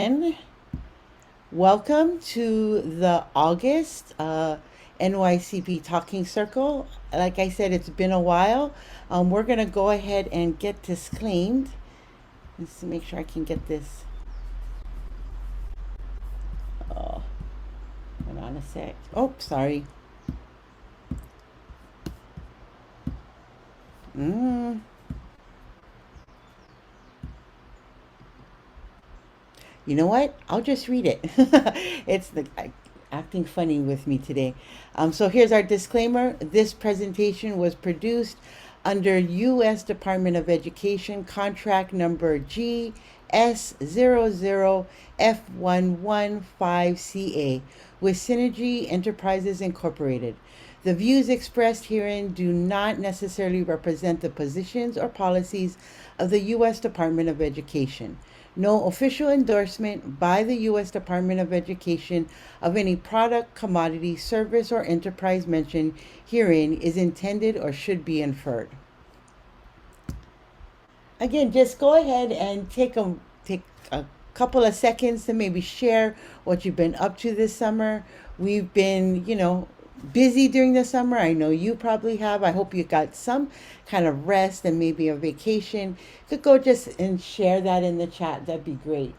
And welcome to the August NYCP Talking Circle. Like I said, it's been a while. We're going to go ahead and get this claimed. Let's make sure I can get this. Oh, hold on a sec. Oh, sorry. Mm. You know what? I'll just read it. It's the acting funny with me today. So here's our disclaimer. This presentation was produced under U.S. Department of Education contract number GS00F115CA with Synergy Enterprises Incorporated. The views expressed herein do not necessarily represent the positions or policies of the U.S. Department of Education. No official endorsement by the U.S. Department of Education of any product, commodity, service, or enterprise mentioned herein is intended or should be inferred. Again, just go ahead and take a couple of seconds to maybe share what you've been up to this summer. We've been, busy during the summer. I know you probably have. I hope you got some kind of rest and maybe a vacation. You could go just and share that in the chat. That'd be great.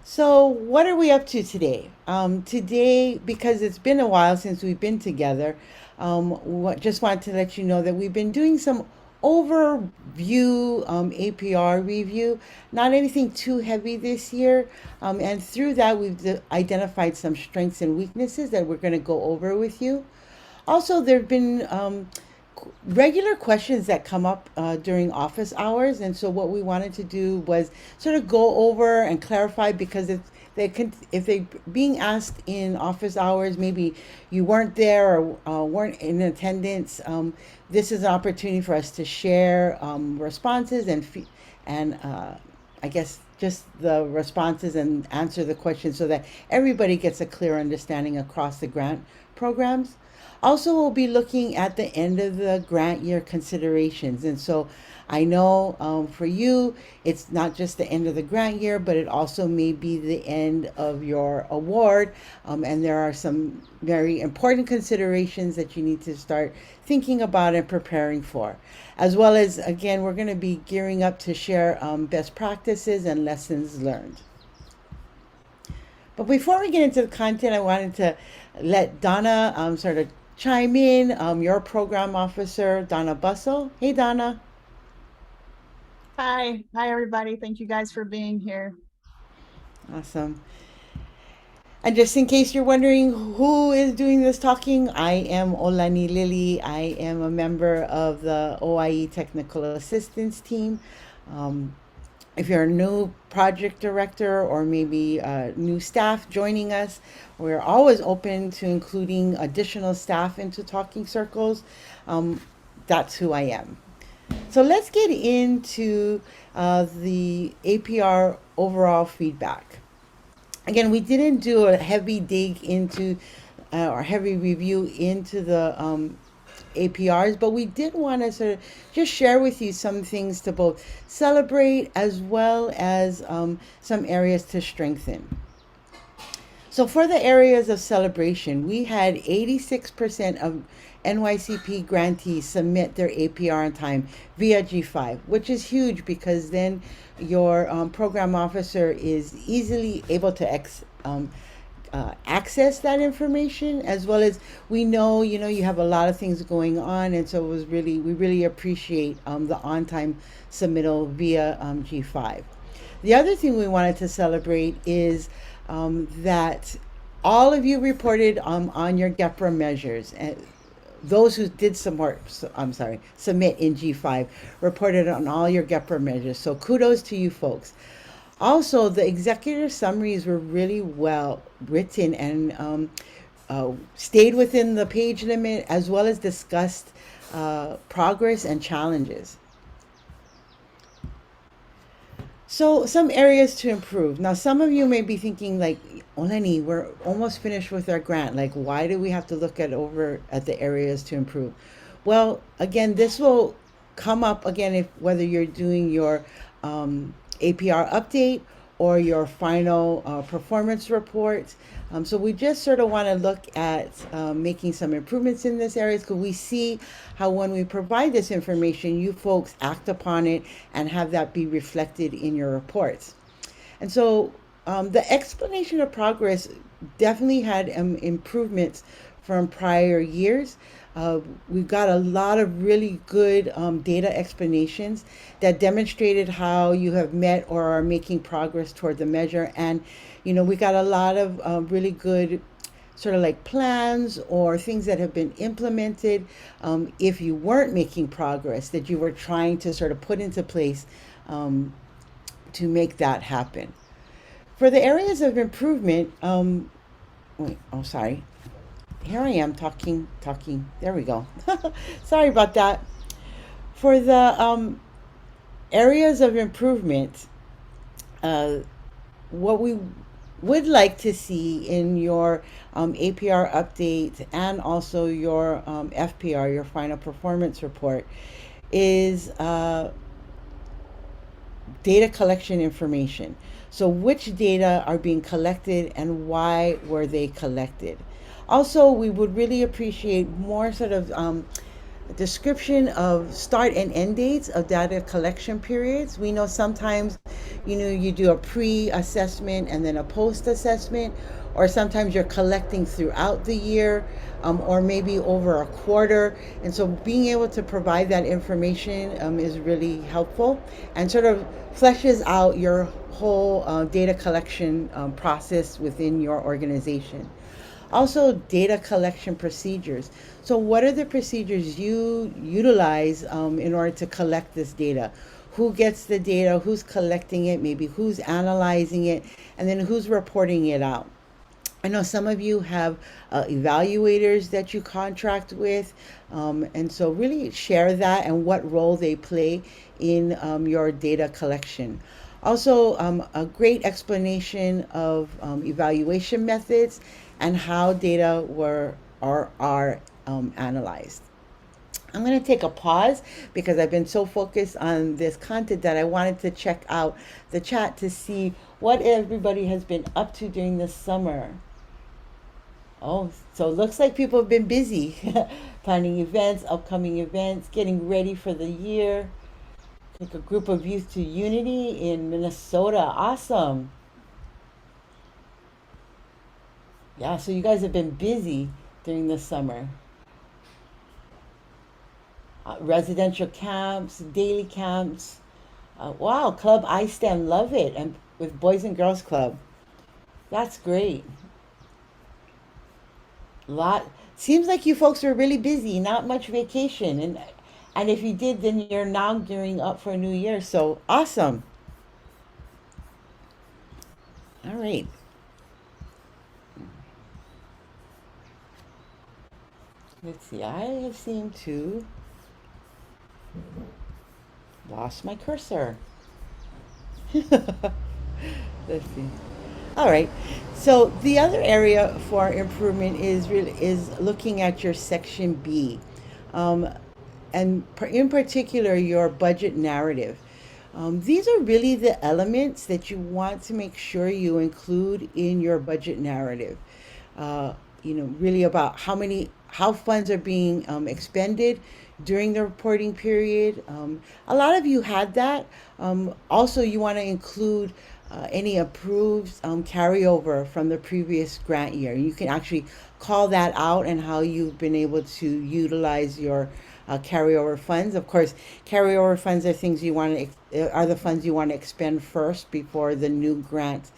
So, what are we up to today? Today, because it's been a while since we've been together, just wanted to let you know that we've been doing some overview APR review, not anything too heavy this year. And through that, we've identified some strengths and weaknesses that we're going to go over with you. Also, there have been regular questions that come up during office hours, and so what we wanted to do was sort of go over and clarify because if they being asked in office hours, maybe you weren't there or weren't in attendance. This is an opportunity for us to share responses and I guess just the responses and answer the questions so that everybody gets a clear understanding across the grant programs. Also, we'll be looking at the end of the grant year considerations. And so I know for you, it's not just the end of the grant year, but it also may be the end of your award. And there are some very important considerations that you need to start thinking about and preparing for. As well as, again, we're going to be gearing up to share best practices and lessons learned. But before we get into the content, I wanted to let Donna sort of chime in. Your program officer, Donna Bussell. Hey, Donna. Hi, everybody. Thank you guys for being here. Awesome. And just in case you're wondering who is doing this talking, I am Olani Lily. I am a member of the OIE Technical Assistance Team. Um, if you're a new project director or maybe new staff joining us, we're always open to including additional staff into talking circles. Um, that's who I am. So let's get into the APR overall feedback. Again, we didn't do a heavy dig into or heavy review into the APRs, but we did want to sort of just share with you some things to both celebrate as well as some areas to strengthen. So for the areas of celebration, we had 86% of NYCP grantees submit their APR on time via G5, which is huge because then your program officer is easily able to access that information, as well as we know, you have a lot of things going on, and so we really appreciate the on-time submittal via G5. The other thing we wanted to celebrate is that all of you reported on your Gepra measures. And those who did submit in G5 reported on all your Gepra measures. So kudos to you folks. Also, the executive summaries were really well written and stayed within the page limit as well as discussed progress and challenges. So, some areas to improve. Now, some of you may be thinking, like, Oleni, we're almost finished with our grant. Like, why do we have to look at the areas to improve? Well, again, this will come up again if whether you're doing your APR update or your final performance report. So we just sort of want to look at making some improvements in this area because we see how when we provide this information, you folks act upon it and have that be reflected in your reports. And so the explanation of progress definitely had improvements from prior years. We've got a lot of really good data explanations that demonstrated how you have met or are making progress toward the measure. And, we got a lot of really good sort of like plans or things that have been implemented if you weren't making progress that you were trying to sort of put into place to make that happen. For the areas of improvement, sorry. Here I am talking. There we go. Sorry about that. For the areas of improvement, what we would like to see in your APR update and also your FPR, your final performance report, is data collection information. So which data are being collected and why were they collected? Also, we would really appreciate more sort of description of start and end dates of data collection periods. We know sometimes, you do a pre-assessment and then a post-assessment, or sometimes you're collecting throughout the year, or maybe over a quarter. And so being able to provide that information is really helpful and sort of fleshes out your whole data collection process within your organization. Also, data collection procedures. So, what are the procedures you utilize in order to collect this data? Who gets the data? Who's collecting it? Maybe who's analyzing it? And then who's reporting it out? I know some of you have evaluators that you contract with, and so really share that and what role they play in your data collection. Also, a great explanation of evaluation methods and how data are analyzed. I'm going to take a pause because I've been so focused on this content that I wanted to check out the chat to see what everybody has been up to during the summer. Oh, so it looks like people have been busy planning events, upcoming events, getting ready for the year. Take a group of youth to Unity in Minnesota. Awesome. Yeah, so you guys have been busy during the summer. Residential camps, daily camps. Wow, Club I Stand, love it. And with Boys and Girls Club. That's great. Lot seems like you folks were really busy, not much vacation. And if you did, then you're now gearing up for a new year. So awesome. All right. Let's see. I have seemed to lost my cursor. Let's see. All right. So the other area for improvement is looking at your section B, and in particular your budget narrative. These are really the elements that you want to make sure you include in your budget narrative. Really about how funds are being expended during the reporting period. A lot of you had that. Also, you want to include any approved carryover from the previous grant year. You can actually call that out and how you've been able to utilize your carryover funds. Of course, carryover funds are things are the funds you want to expend first before the new grant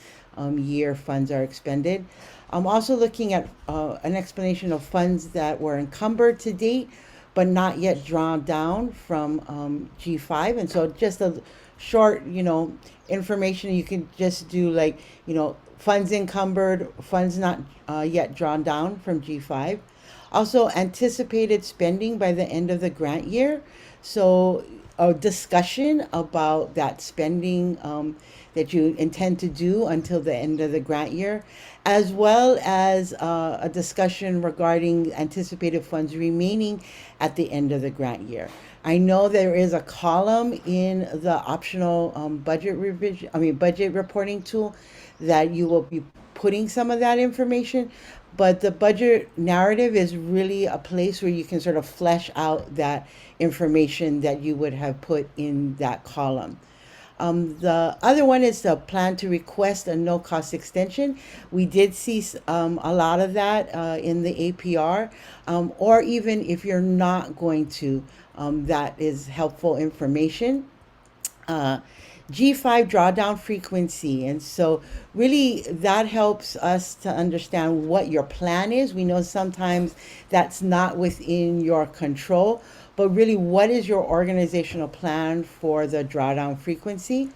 year funds are expended. I'm also looking at an explanation of funds that were encumbered to date but not yet drawn down from G5. And so just a short, information you can just do like, funds encumbered, funds not yet drawn down from G5. Also, anticipated spending by the end of the grant year. So, a discussion about that spending that you intend to do until the end of the grant year, as well as a discussion regarding anticipated funds remaining at the end of the grant year. I know there is a column in the optional budget reporting tool that you will be putting some of that information. But the budget narrative is really a place where you can sort of flesh out that information that you would have put in that column. The other one is the plan to request a no cost extension. We did see a lot of that in the APR, or even if you're not going to, that is helpful information. G5 drawdown frequency. And so, really, that helps us to understand what your plan is. We know sometimes that's not within your control, but really, what is your organizational plan for the drawdown frequency?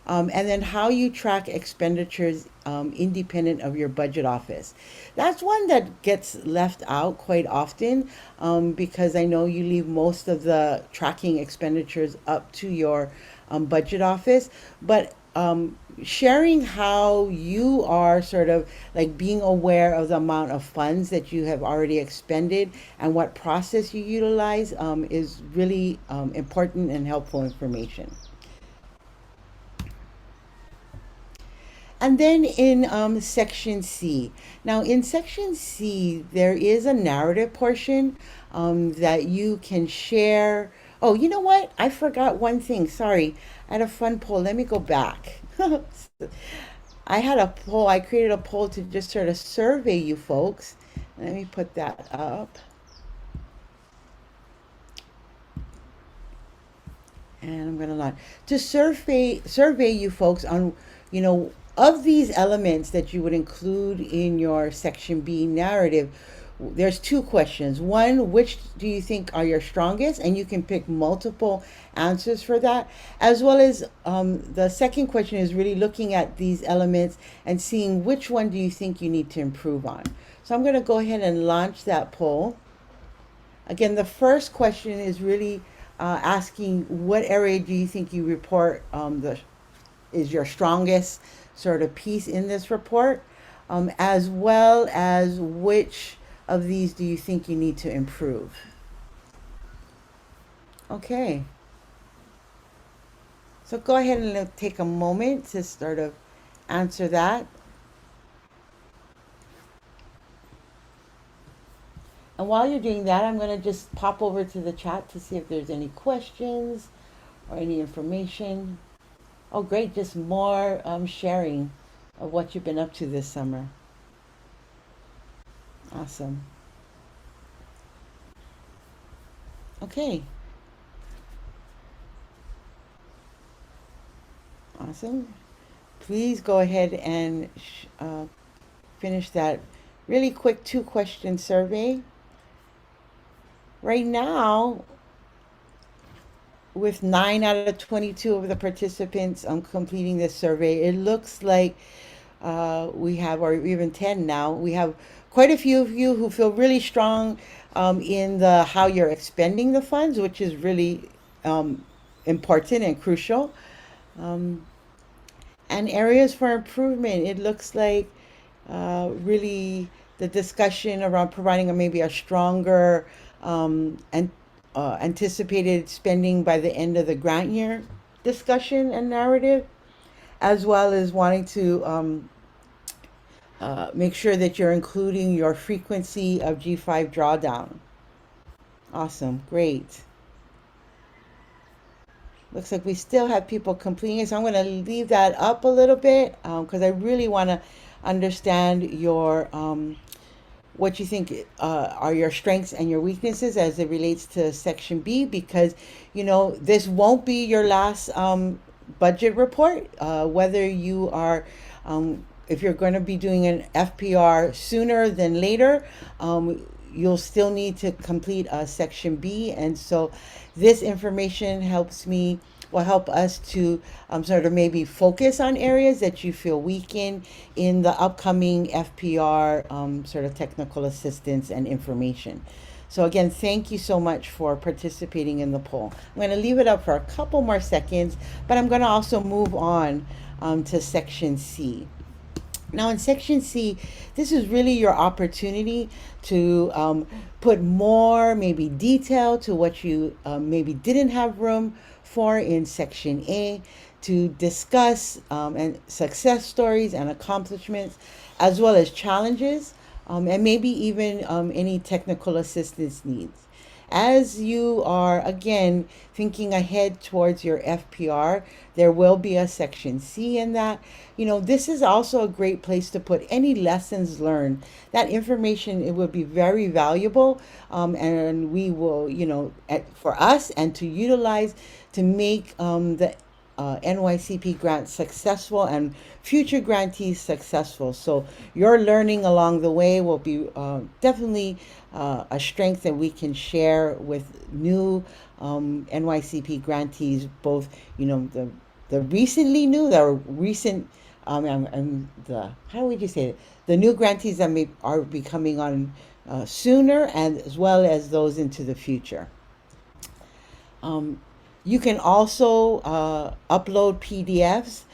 And then how you track expenditures independent of your budget office. That's one that gets left out quite often because I know you leave most of the tracking expenditures up to your budget office, but sharing how you are sort of like being aware of the amount of funds that you have already expended and what process you utilize is really important and helpful information. And then in section C. Now, in section C, there is a narrative portion that you can share. Oh, you know what? I forgot one thing. Sorry. I had a fun poll. Let me go back. I had a poll. I created a poll to just sort of survey you folks. Let me put that up. And I'm going to launch to survey you folks on, of these elements that you would include in your section B narrative. There's two questions. One, which do you think are your strongest? And you can pick multiple answers for that. As well as the second question is really looking at these elements and seeing which one do you think you need to improve on. So I'm going to go ahead and launch that poll. Again, the first question is really asking what area do you think you report is your strongest sort of piece in this report, as well as which of these do you think you need to improve? Okay. So go ahead and take a moment to sort of answer that. And while you're doing that, I'm going to just pop over to the chat to see if there's any questions or any information. Oh, great. Just more sharing of what you've been up to this summer. Awesome. Okay. Awesome. Please go ahead and finish that really quick 2-question survey. Right now, with 9 out of 22 of the participants completing this survey, it looks like we have, or even 10 now, we have quite a few of you who feel really strong in the how you're expending the funds, which is really important and crucial. And areas for improvement, it looks like really the discussion around providing maybe a stronger and anticipated spending by the end of the grant year discussion and narrative, as well as wanting to make sure that you're including your frequency of G5 drawdown. Awesome, great. Looks like we still have people completing it, so I'm going to leave that up a little bit because I really want to understand your what you think are your strengths and your weaknesses as it relates to section B, because this won't be your last budget report, whether you are if you're going to be doing an FPR sooner than later, you'll still need to complete section B. And so this information helps me will help us to sort of maybe focus on areas that you feel weak in the upcoming FPR sort of technical assistance and information. So again, thank you so much for participating in the poll. I'm going to leave it up for a couple more seconds, but I'm going to also move on to section C. Now, in section C, this is really your opportunity to put more maybe detail to what you maybe didn't have room for in section A, to discuss and success stories and accomplishments, as well as challenges, and maybe even any technical assistance needs. As you are, again, thinking ahead towards your FPR, there will be a section C in that. This is also a great place to put any lessons learned. That information, it would be very valuable, and we will, for us and to utilize to make the NYCP grant successful and future grantees successful. So your learning along the way will be definitely a strength that we can share with new NYCP grantees, both the recently new, the recent the how would you say it? The new grantees that are becoming on sooner, and as well as those into the future. You can also upload PDFs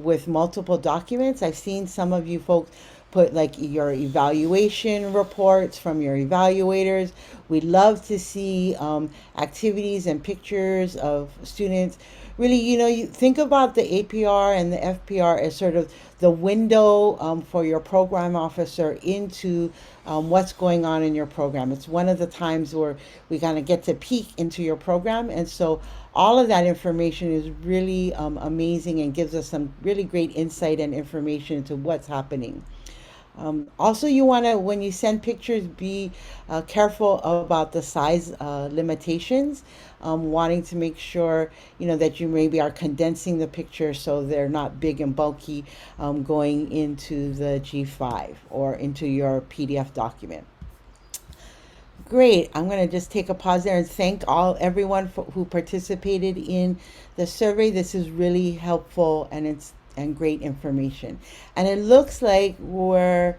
with multiple documents. I've seen some of you folks put like your evaluation reports from your evaluators. We'd love to see activities and pictures of students. Really, you think about the APR and the FPR as sort of the window for your program officer into what's going on in your program. It's one of the times where we kind of get to peek into your program. And so all of that information is really amazing and gives us some really great insight and information into what's happening. Also, you want to, when you send pictures, be careful about the size limitations, wanting to make sure, that you maybe are condensing the picture so they're not big and bulky going into the G5 or into your PDF document. Great. I'm going to just take a pause there and thank everyone who participated in the survey. This is really helpful and great information. And it looks like we're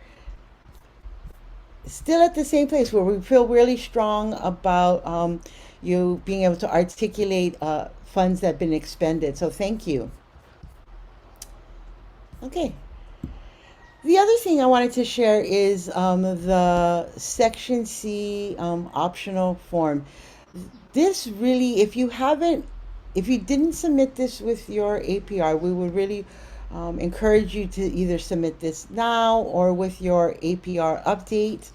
still at the same place where we feel really strong about you being able to articulate funds that have been expended. So thank you. Okay. The other thing I wanted to share is the Section C optional form. This really, if you didn't submit this with your APR, we would really encourage you to either submit this now or with your APR update.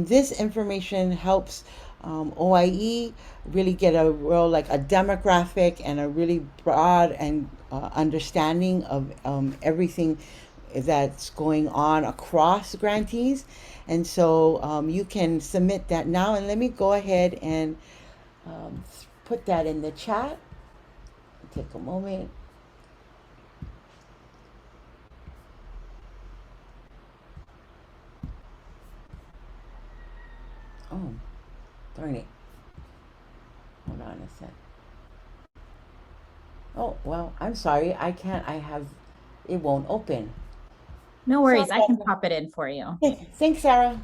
This information helps OIE really get a real a demographic and a really broad and understanding of everything that's going on across grantees. And so you can submit that now. And let me go ahead and put that in the chat. Take a moment. Oh, darn it. Hold on a sec. Oh, well, I'm sorry. It won't open. No worries. Sorry I can about pop it in for you. that. Thanks, Sarah.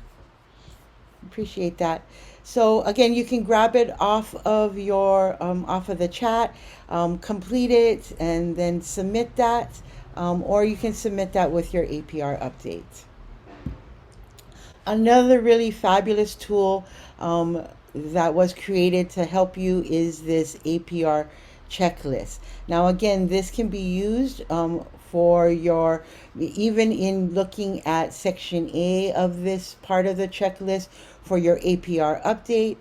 Appreciate that. So again, you can grab it off of the chat, complete it, and then submit that, or you can submit that with your APR update. Another really fabulous tool that was created to help you is this APR checklist. Now, again, this can be used for even in looking at section A of this part of the checklist for your APR update,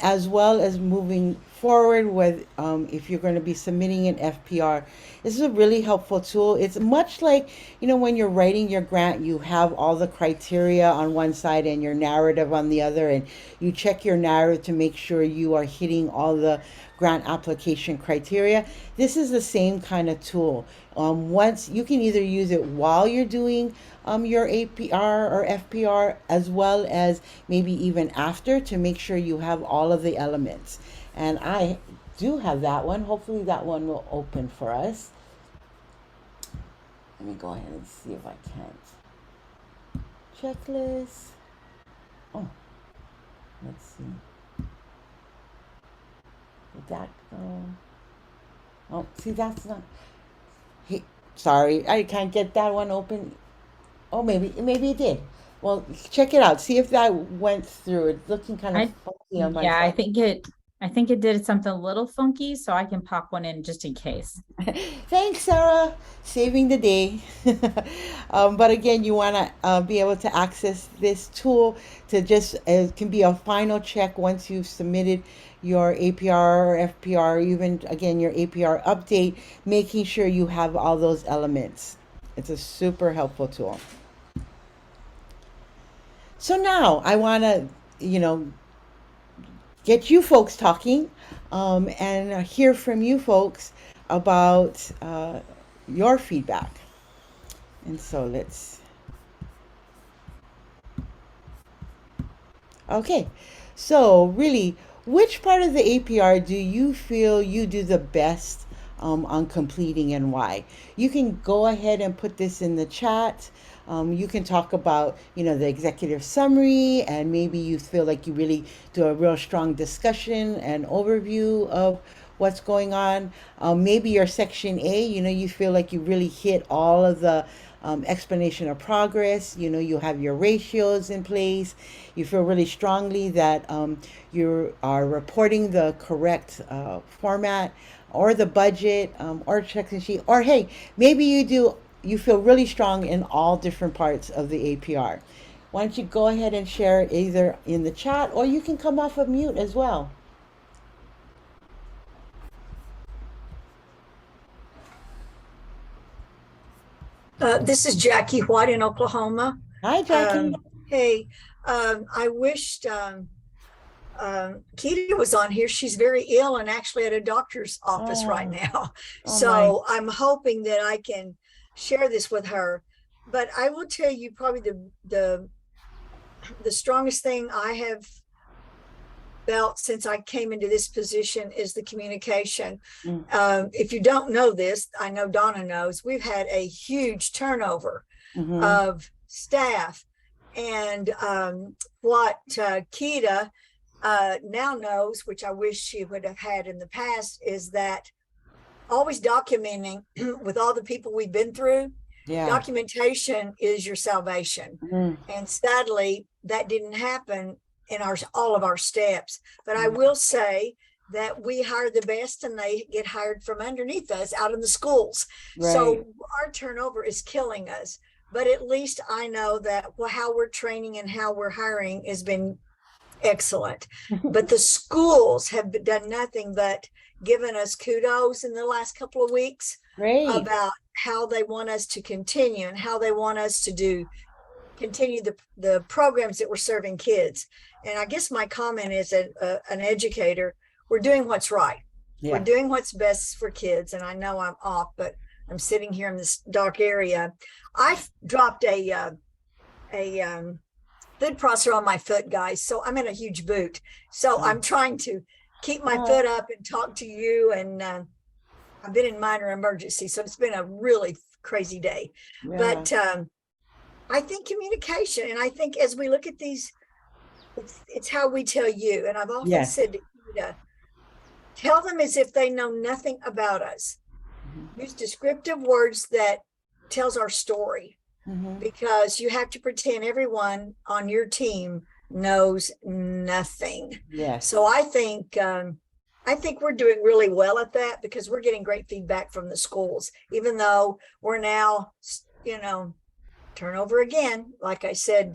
as well as moving forward with if you're going to be submitting an FPR. This is a really helpful tool. It's much like, when you're writing your grant, you have all the criteria on one side and your narrative on the other, and you check your narrative to make sure you are hitting all the grant application criteria. This is the same kind of tool. Once you can either use it while you're doing your APR or FPR, as well as maybe even after, to make sure you have all of the elements. And I do have that one. Hopefully that one will open for us. Let me go ahead and see if I can't. Checklist. Oh, let's see. Did that go? Oh, see, that's not. Hey, sorry, I can't get that one open. Oh, maybe it did. Well, check it out. See if that went through. It's looking kind of I funky on my yeah, side. I think it did something a little funky, so I can pop one in just in case. Thanks, Sarah. Saving the day. But again, you want to be able to access this tool to just, it can be a final check once you've submitted your APR or FPR, or even again, your APR update, making sure you have all those elements. It's a super helpful tool. So now I want to, you know, get you folks talking and hear from you folks about your feedback. And so okay. So really, which part of the APR do you feel you do the best on completing and why? You can go ahead and put this in the chat. You can talk about, the executive summary, and maybe you feel like you really do a real strong discussion and overview of what's going on. Maybe your section A, you feel like you really hit all of the explanation of progress. You have your ratios in place. You feel really strongly that you are reporting the correct format or the budget or checklist sheet. Or hey, maybe you feel really strong in all different parts of the APR. Why don't you go ahead and share it either in the chat, or you can come off of mute as well. This is Jackie White in Oklahoma. Hi, Jackie. Hey, I wished Keita was on here. She's very ill and actually at a doctor's office right now. Oh, So I'm hoping that I can share this with her. But I will tell you probably the strongest thing I have felt since I came into this position is the communication. If you don't know this, I know Donna knows, we've had a huge turnover of staff. And what Keita now knows, which I wish she would have had in the past, is that always documenting with all the people we've been through. Yeah. Documentation is your salvation. And sadly, that didn't happen in all of our steps. But I will say that we hire the best and they get hired from underneath us out in the schools. Right. So our turnover is killing us. But at least I know that how we're training and how we're hiring has been excellent. But the schools have done nothing but given us kudos in the last couple of weeks. Great. About how they want us to continue and how they want us to continue the programs that we're serving kids. And I guess my comment is an educator, we're doing what's right. Yeah. We're doing what's best for kids. And I know I'm off, but I'm sitting here in this dark area. I dropped a foot processor on my foot, guys. So I'm in a huge boot. So I'm trying to keep my foot up and talk to you. And I've been in minor emergency. So it's been a really crazy day. Yeah. But I think communication, and I think as we look at these, it's how we tell you. And I've often said to Keita, tell them as if they know nothing about us. Use descriptive words that tells our story, because you have to pretend everyone on your team knows nothing. Yes. So I think we're doing really well at that, because we're getting great feedback from the schools, even though we're now, turnover again. Like I said,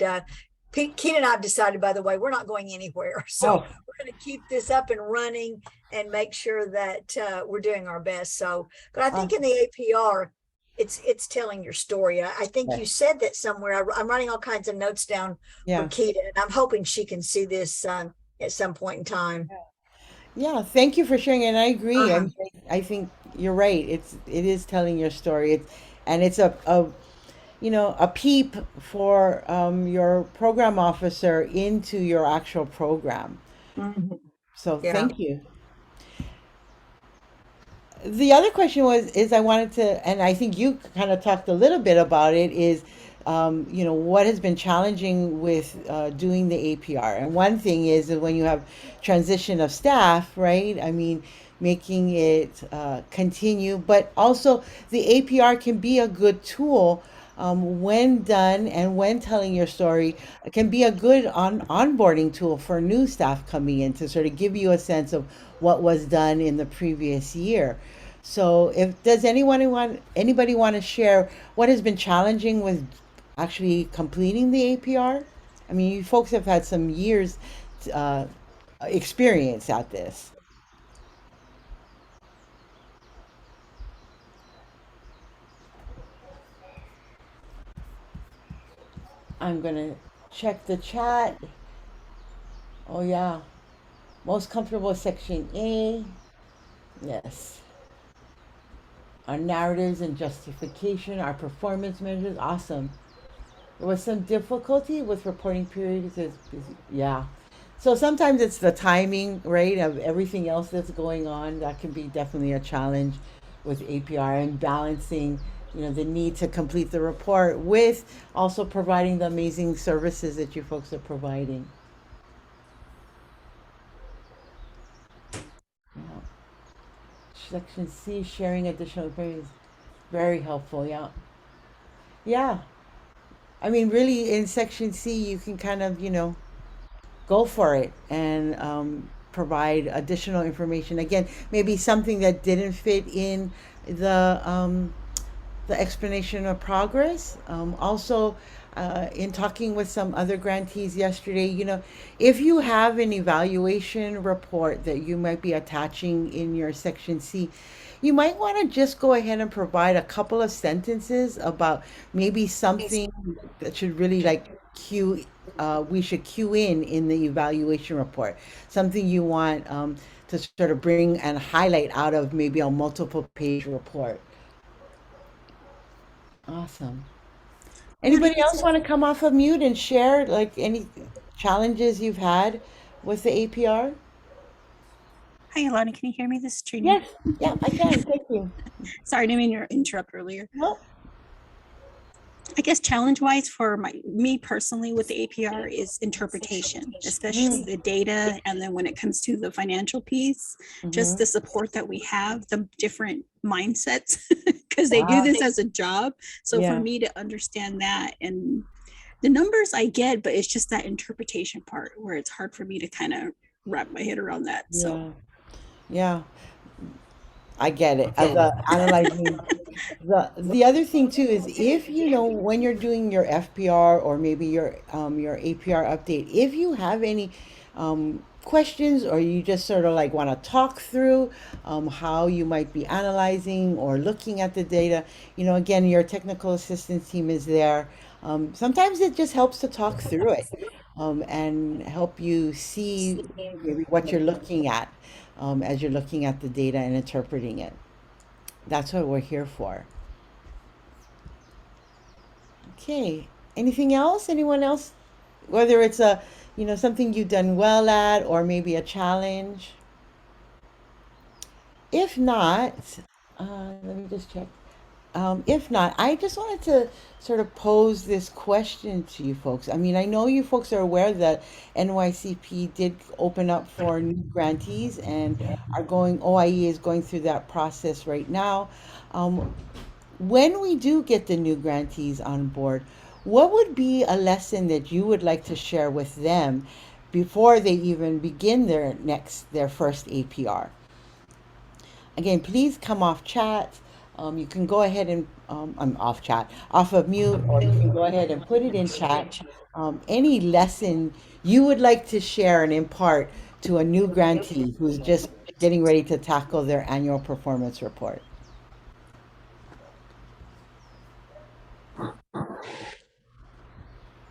Keita and I have decided, by the way, we're not going anywhere. So we're going to keep this up and running and make sure that we're doing our best. So, but I think in the APR, it's telling your story. I think you said that somewhere. I'm writing all kinds of notes down for Keita, and I'm hoping she can see this at some point in time. Yeah, thank you for sharing. And I agree. I think you're right. It is telling your story. It's a peep for your program officer into your actual program. So thank you. The other question is I wanted to, and I think you kind of talked a little bit about it, is, what has been challenging with doing the APR. And one thing is that when you have transition of staff, right? I mean, making it continue, but also the APR can be a good tool when done and when telling your story. It can be a good onboarding tool for new staff coming in to sort of give you a sense of what was done in the previous year. So, if does anybody want to share what has been challenging with actually completing the APR? I mean, you folks have had some years uh, experience at this. I'm gonna check the chat. Oh yeah, most comfortable with section A. Yes. Our narratives and justification, our performance measures. Awesome. There was some difficulty with reporting periods. Yeah. So sometimes it's the timing, right, of everything else that's going on. That can be definitely a challenge with APR and balancing, the need to complete the report with also providing the amazing services that you folks are providing. Yeah. Section C, sharing additional information is very helpful. Yeah. Yeah. I mean, really, in section C, you can kind of, go for it and provide additional information. Again, maybe something that didn't fit in the um, the explanation of progress. Also, in talking with some other grantees yesterday, if you have an evaluation report that you might be attaching in your section C, you might want to just go ahead and provide a couple of sentences about maybe something that should really like we should cue in the evaluation report. Something you want to sort of bring and highlight out of maybe a multiple page report. Awesome. Anybody else want to come off of mute and share like any challenges you've had with the APR? Hi, Alana. Can you hear me? This is Trini. Yes. Yeah, I can. Thank you. Sorry, I didn't mean to interrupt earlier. No. I guess challenge-wise for me personally with the APR is interpretation, especially the data. And then when it comes to the financial piece, just the support that we have, the different mindsets, because they do this as a job. So for me to understand that, and the numbers I get, but it's just that interpretation part where it's hard for me to kind of wrap my head around that. So Yeah. I get it. As a analyzing the other thing too is if when you're doing your FPR or maybe your APR update, if you have any questions or you just sort of like want to talk through how you might be analyzing or looking at the data, again, your technical assistance team is there. Sometimes it just helps to talk through it and help you see maybe what you're looking at as you're looking at the data and interpreting it. That's what we're here for. Okay. Anything else? Anyone else? Whether it's something you've done well at or maybe a challenge. If not, let me just check. If not, I just wanted to sort of pose this question to you folks. I mean, I know you folks are aware that NYCP did open up for new grantees and OIE is going through that process right now. When we do get the new grantees on board, what would be a lesson that you would like to share with them before they even begin their first APR? Again, please come off chat. You can go ahead and I'm off of mute, or you can go ahead and put it in chat. Any lesson you would like to share and impart to a new grantee who's just getting ready to tackle their annual performance report.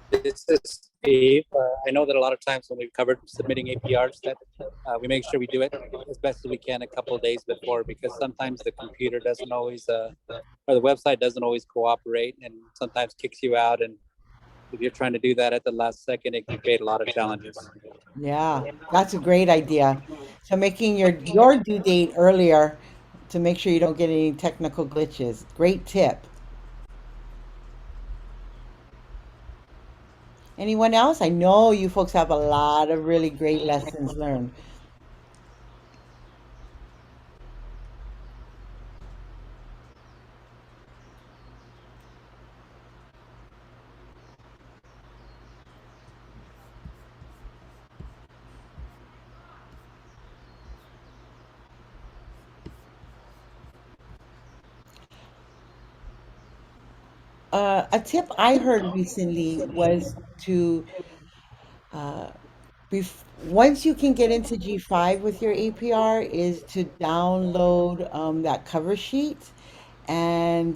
This is Steve. I know that a lot of times when we've covered submitting APRs that we make sure we do it as best as we can a couple of days before, because sometimes the computer doesn't always, or the website doesn't always cooperate and sometimes kicks you out. And if you're trying to do that at the last second, it can create a lot of challenges. Yeah, that's a great idea. So making your due date earlier to make sure you don't get any technical glitches. Great tip. Anyone else? I know you folks have a lot of really great lessons learned. A tip I heard recently was to once you can get into G5 with your APR, is to download that cover sheet and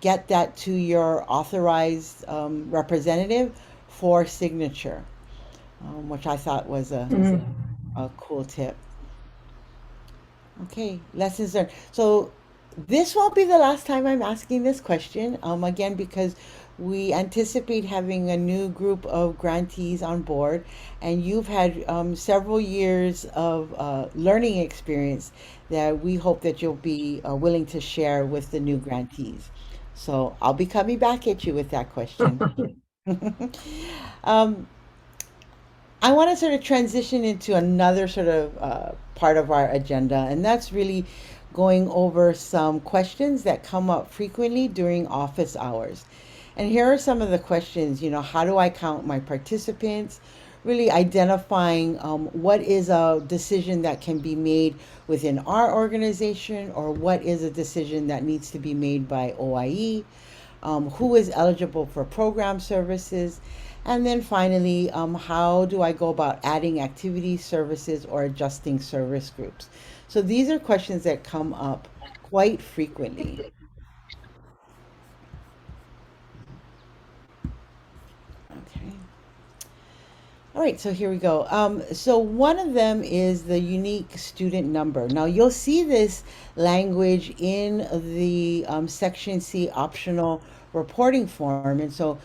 get that to your authorized representative for signature, which I thought was a cool tip. Okay, lessons learned. So this won't be the last time I'm asking this question, again, because we anticipate having a new group of grantees on board, and you've had several years of learning experience that we hope that you'll be willing to share with the new grantees. So I'll be coming back at you with that question. um, I want to sort of transition into another sort of part of our agenda, and that's really going over some questions that come up frequently during office hours. And here are some of the questions, how do I count my participants? Really identifying what is a decision that can be made within our organization, or what is a decision that needs to be made by OIE, who is eligible for program services, and then finally, how do I go about adding activities, services, or adjusting service groups? So these are questions that come up quite frequently. Okay. All right, so here we go. So one of them is the unique student number. Now you'll see this language in the Section C optional reporting form, and so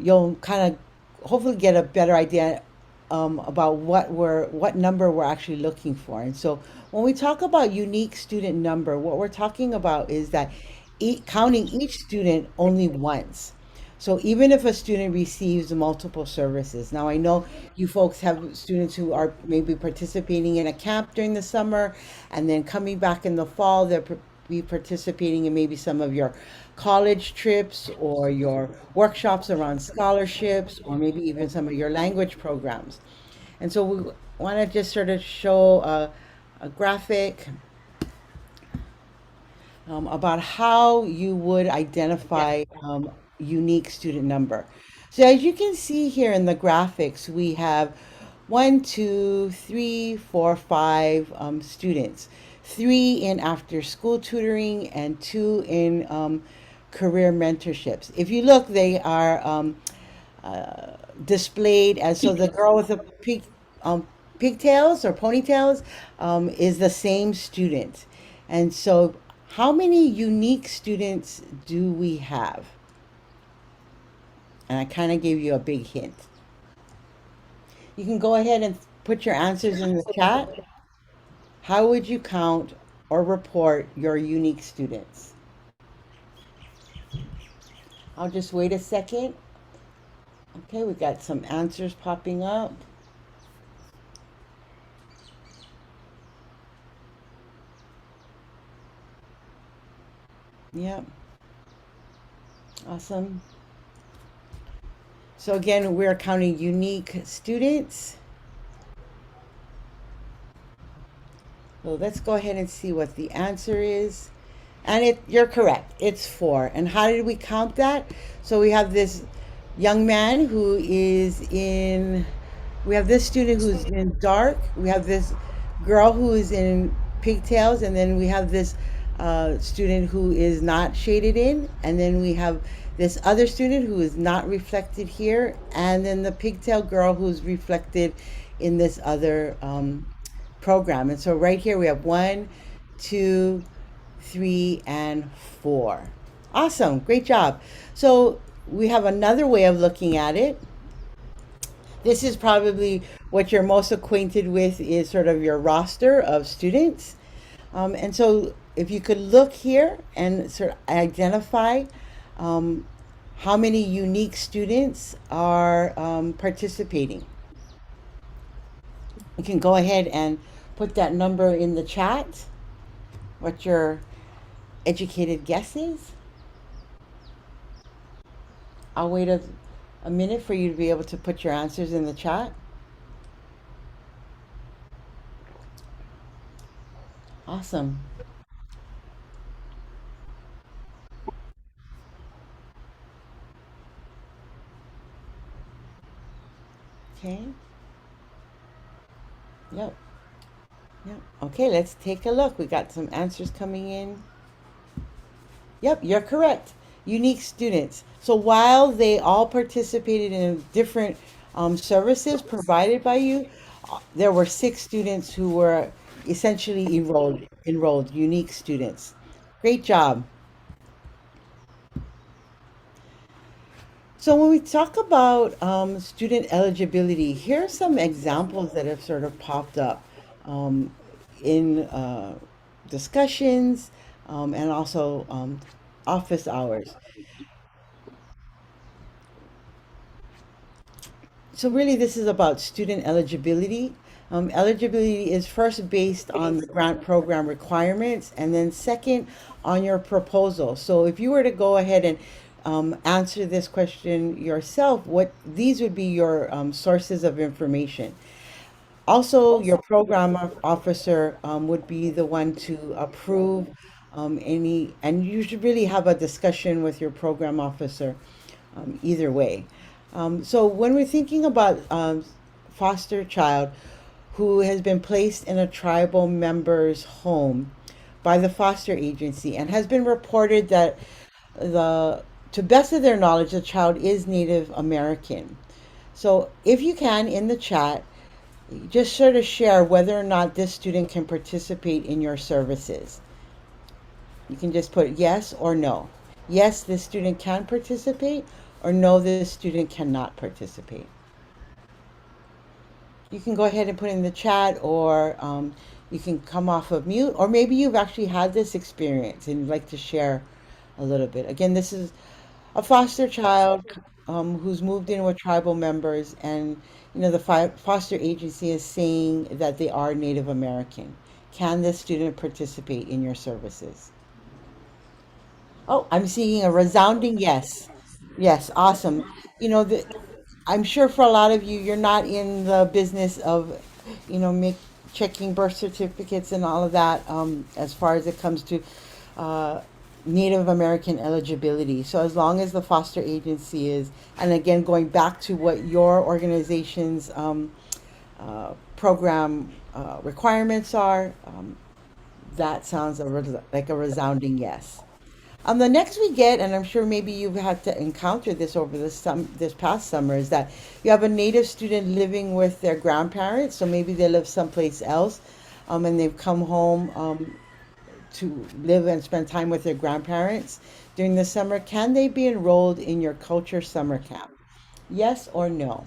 you'll kind of hopefully get a better idea about what number we're actually looking for. And so when we talk about unique student number, what we're talking about is that counting each student only once. So even if a student receives multiple services, now I know you folks have students who are maybe participating in a camp during the summer, and then coming back in the fall, they'll be participating in maybe some of your college trips or your workshops around scholarships, or maybe even some of your language programs. And so we want to just sort of show a graphic about how you would identify unique student number. So as you can see here in the graphics, we have 1, 2, 3, 4, 5 students, 3 in after school tutoring and 2 in career mentorships. If you look, they are displayed as, so the girl with the pigtails or ponytails is the same student. And so how many unique students do we have? And I kind of gave you a big hint. You can go ahead and put your answers in the chat. How would you count or report your unique students? I'll just wait a second. Okay, we got some answers popping up. Yep. Awesome. So again, we're counting unique students. So let's go ahead and see what the answer is. And you're correct, it's 4. And how did we count that? So we have this young man who is in, we have this student who's in dark, we have this girl who is in pigtails, and then we have this student who is not shaded in, and then we have this other student who is not reflected here, and then the pigtail girl who's reflected in this other program. And so right here we have 1, 2, 3, and 4. Awesome, great job. So we have another way of looking at it. This is probably what you're most acquainted with, is sort of your roster of students. And so if you could look here and sort of identify how many unique students are participating. You can go ahead and put that number in the chat, what your educated guess is. I'll wait a minute for you to be able to put your answers in the chat. Awesome. Okay. Yep. Yep. Okay, let's take a look. We got some answers coming in. Yep, you're correct. Unique students. So while they all participated in different services provided by you, there were 6 students who were essentially enrolled, unique students. Great job. So when we talk about student eligibility, here are some examples that have sort of popped up in discussions and also office hours. So really, this is about student eligibility. Eligibility is first based on the grant program requirements, and then second on your proposal. So if you were to go ahead and answer this question yourself, what these would be your sources of information. Also, your program officer would be the one to approve any, and you should really have a discussion with your program officer either way. So when we're thinking about foster child who has been placed in a tribal member's home by the foster agency and has been reported that to best of their knowledge, the child is Native American. So if you can, in the chat, just sort of share whether or not this student can participate in your services. You can just put yes or no. Yes, this student can participate, or no, this student cannot participate. You can go ahead and put in the chat, or you can come off of mute, or maybe you've actually had this experience and you'd like to share a little bit. Again, this is a foster child who's moved in with tribal members, and the foster agency is saying that they are Native American. Can this student participate in your services? Oh, I'm seeing a resounding yes. Yes, awesome. I'm sure for a lot of you, you're not in the business of, make checking birth certificates and all of that as far as it comes to Native American eligibility. So as long as the foster agency is, and again, going back to what your organization's program requirements are, that sounds like a resounding yes. The next we get, and I'm sure maybe you've had to encounter this over this past summer, is that you have a Native student living with their grandparents. So maybe they live someplace else, and they've come home to live and spend time with their grandparents during the summer. Can they be enrolled in your culture summer camp? Yes or no?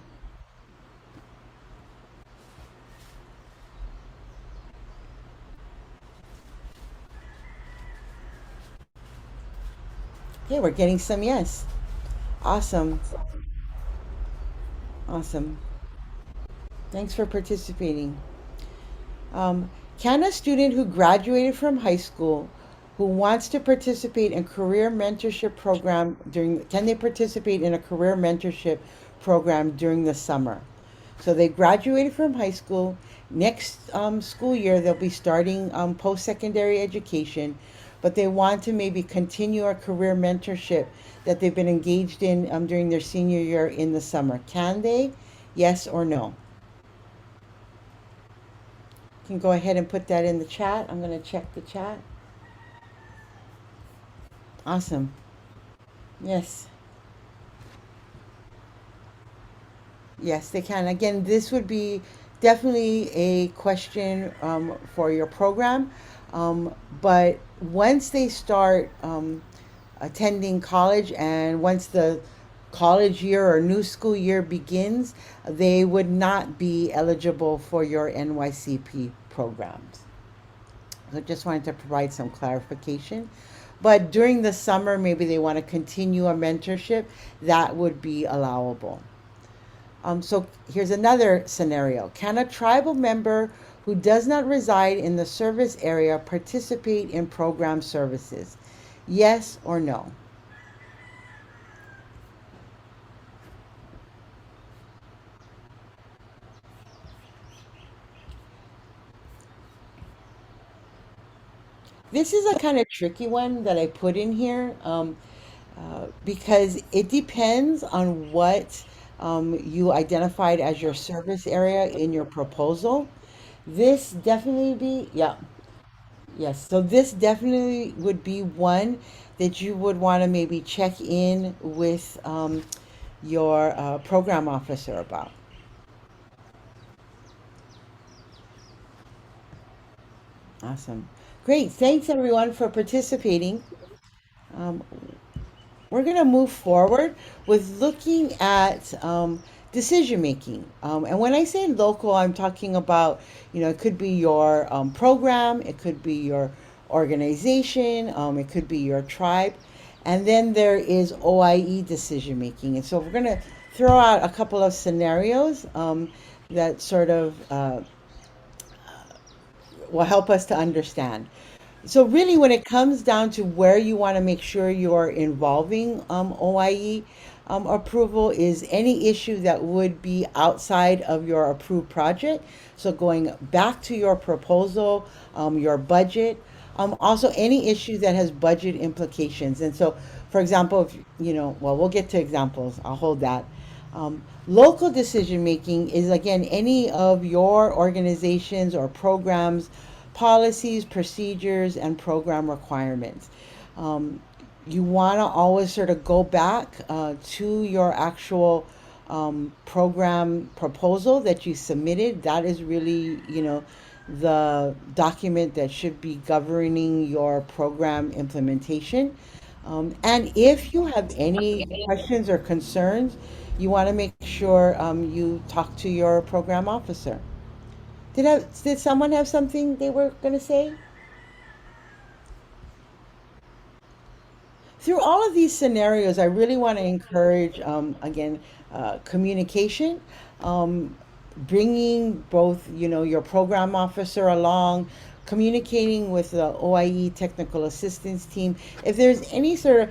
Okay, we're getting some yes. Awesome. Awesome. Thanks for participating. Can a student who graduated from high school who wants to participate in career mentorship program can they participate in a career mentorship program during the summer? So they graduated from high school. Next school year, they'll be starting post-secondary education, but they want to maybe continue a career mentorship that they've been engaged in during their senior year in the summer. Can they? Yes or no? You can go ahead and put that in the chat. I'm going to check the chat. Awesome. Yes. Yes, they can. Again, this would be definitely a question for your program. But once they start attending college, and once the college year or new school year begins, they would not be eligible for your NYCP programs. I just wanted to provide some clarification. But during the summer, maybe they want to continue a mentorship, that would be allowable. So here's another scenario. Can a tribal member who does not reside in the service area participate in program services? Yes or no? This is a kind of tricky one that I put in here because it depends on what you identified as your service area in your proposal. This definitely be, yeah, yes. So this definitely would be one that you would want to maybe check in with your program officer about. Awesome. Great. Thanks everyone for participating. Um, we're going to move forward with looking at decision making. And when I say local, I'm talking about, it could be your program, it could be your organization, it could be your tribe. And then there is OIE decision making. And so we're going to throw out a couple of scenarios that sort of will help us to understand. So really, when it comes down to where you want to make sure you're involving OIE approval is any issue that would be outside of your approved project. So going back to your proposal, your budget, also any issue that has budget implications. And so, for example, if well, we'll get to examples. I'll hold that. Local decision making is, again, any of your organizations or programs, policies, procedures, and program requirements. You want to always sort of go back to your actual program proposal that you submitted. That is really, the document that should be governing your program implementation. And if you have any questions or concerns, you want to make sure you talk to your program officer. Did someone have something they were going to say? Through all of these scenarios, I really want to encourage, again, communication, bringing both, your program officer along, communicating with the OIE technical assistance team. If there's any sort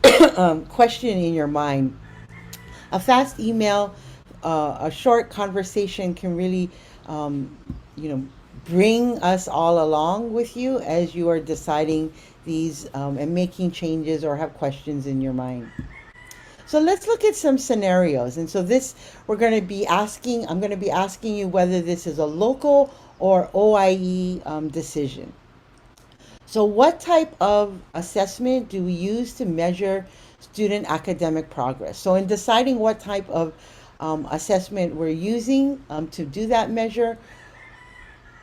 of question in your mind, a fast email, a short conversation can really, bring us all along with you as you are deciding these and making changes or have questions in your mind. So let's look at some scenarios. And so I'm going to be asking you whether this is a local or OIE decision. So what type of assessment do we use to measure student academic progress? So in deciding what type of assessment we're using to do that measure,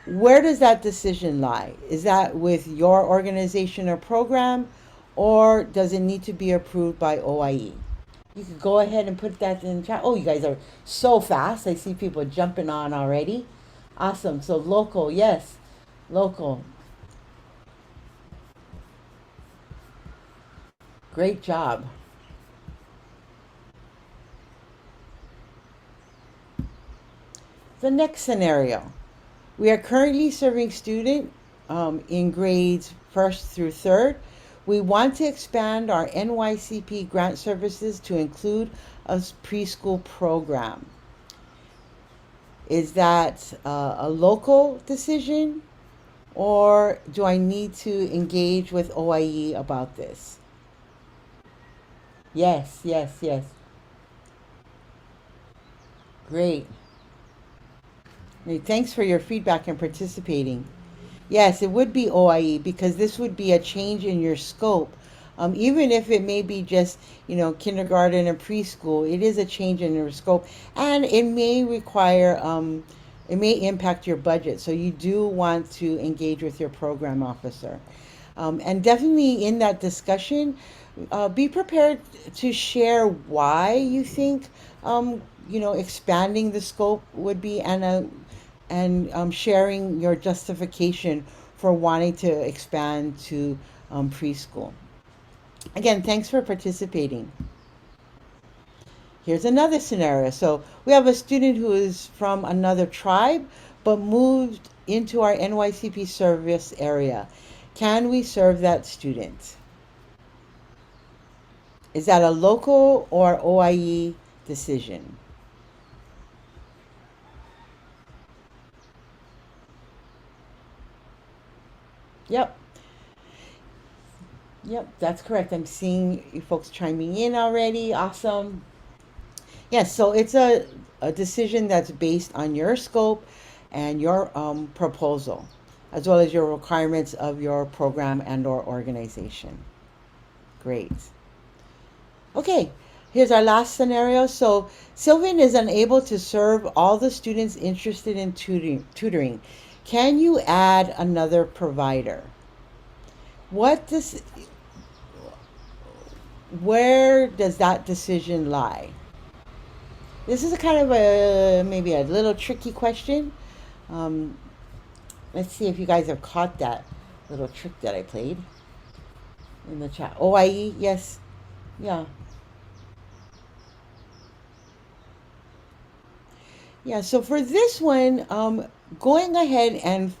where does that decision lie? Is that with your organization or program, or does it need to be approved by OIE? You could go ahead and put that in the chat. Oh, you guys are so fast. I see people jumping on already. Awesome. So local, yes, local. Great job. The next scenario. We are currently serving students in grades 1st through 3rd. We want to expand our NYCP grant services to include a preschool program. Is that a local decision, or do I need to engage with OIE about this? Yes, yes, yes. Great. Thanks for your feedback and participating. Yes, it would be OIE because this would be a change in your scope. Even if it may be just, kindergarten and preschool, it is a change in your scope, and it may require, it may impact your budget. So you do want to engage with your program officer. And definitely in that discussion, be prepared to share why you think, expanding the scope would be, and sharing your justification for wanting to expand to preschool. Again, thanks for participating. Here's another scenario. So we have a student who is from another tribe but moved into our NYCP service area. Can we serve that student? Is that a local or OIE decision? Yep. Yep, that's correct. I'm seeing you folks chiming in already. Awesome. Yes, so it's a decision that's based on your scope and your proposal, as well as your requirements of your program and or organization. Great. Okay, here's our last scenario. So Sylvan is unable to serve all the students interested in tutoring. Can you add another provider? Where does that decision lie? This is a kind of maybe a little tricky question. Let's see if you guys have caught that little trick that I played in the chat. OIE, yes, yeah. Yeah, so for this one, going ahead and,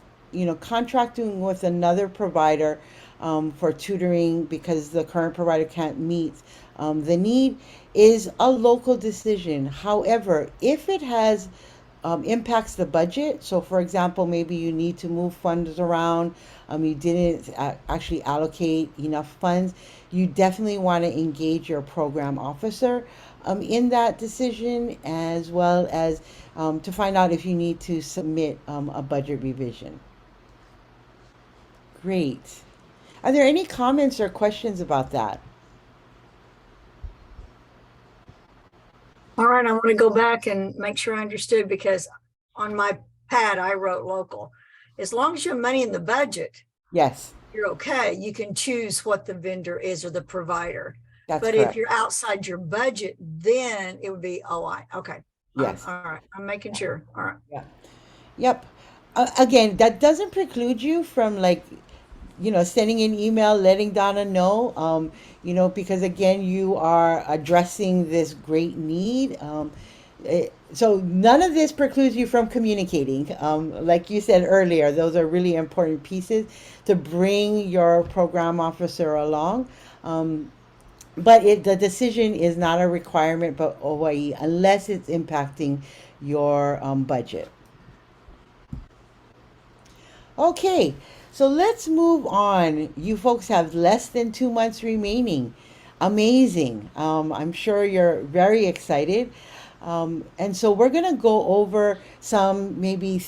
contracting with another provider for tutoring because the current provider can't meet the need is a local decision. However, if it has impacts the budget, so for example, maybe you need to move funds around, you didn't actually allocate enough funds, you definitely want to engage your program officer in that decision, as well as to find out if you need to submit a budget revision. Great. Are there any comments or questions about that? All right, I want to go back and make sure I understood, because on my pad, I wrote local. As long as you have money in the budget, Yes, you're okay. You can choose what the vendor is or the provider. that's But correct. if you're outside your budget, then it would be OI. Okay. Yes. All right. I'm making sure. All right. Yeah. Yep. Again, that doesn't preclude you from sending an email, letting Donna know, because again, you are addressing this great need. So none of this precludes you from communicating. Like you said earlier, those are really important pieces to bring your program officer along. But the decision is not a requirement, but OIE, unless it's impacting your budget. Okay, so let's move on. You folks have less than 2 months remaining. Amazing. I'm sure you're very excited. And so we're going to go over some maybe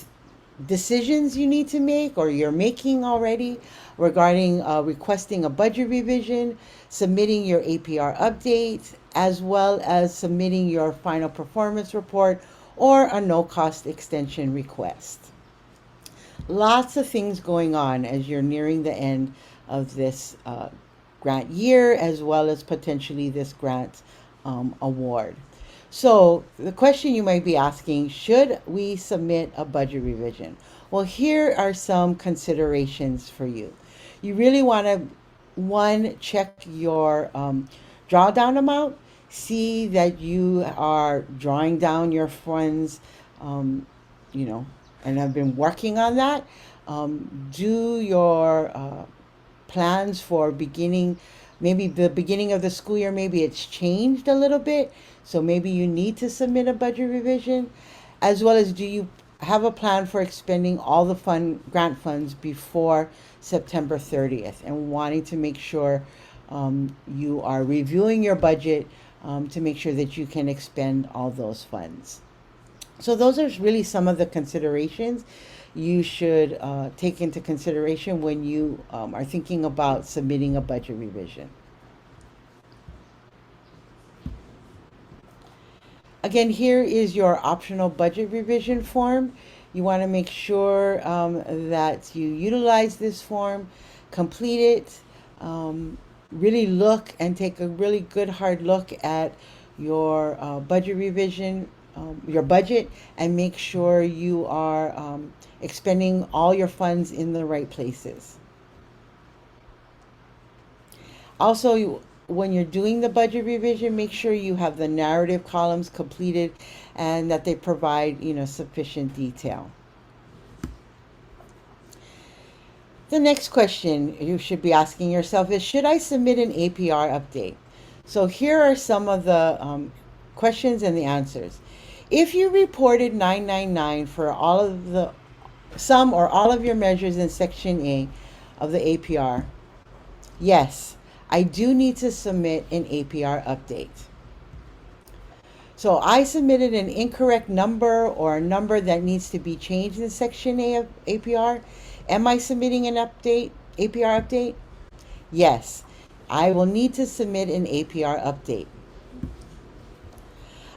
decisions you need to make or you're making already regarding requesting a budget revision, submitting your APR update, as well as submitting your final performance report or a no-cost extension request. Lots of things going on as you're nearing the end of this grant year, as well as potentially this grant award. So the question you might be asking, should we submit a budget revision? Well, here are some considerations for you. You really want to, one, check your drawdown amount, see that you are drawing down your funds, and I've been working on that. Do your plans for maybe the beginning of the school year, maybe it's changed a little bit. So maybe you need to submit a budget revision, as well as do you have a plan for expending all the grant funds before September 30th, and wanting to make sure you are reviewing your budget to make sure that you can expend all those funds. So those are really some of the considerations you should take into consideration when you are thinking about submitting a budget revision. Again, here is your optional budget revision form. You want to make sure that you utilize this form, complete it, really look and take a really good hard look at your budget revision your budget and make sure you are expending all your funds in the right places. Also, when you're doing the budget revision, make sure you have the narrative columns completed and that they provide, sufficient detail. The next question you should be asking yourself is, should I submit an APR update? So here are some of the questions and the answers. If you reported 999 for some or all of your measures in Section A of the APR, yes, I do need to submit an APR update. So I submitted an incorrect number or a number that needs to be changed in Section A of APR. Am I submitting an APR update? Yes, I will need to submit an APR update.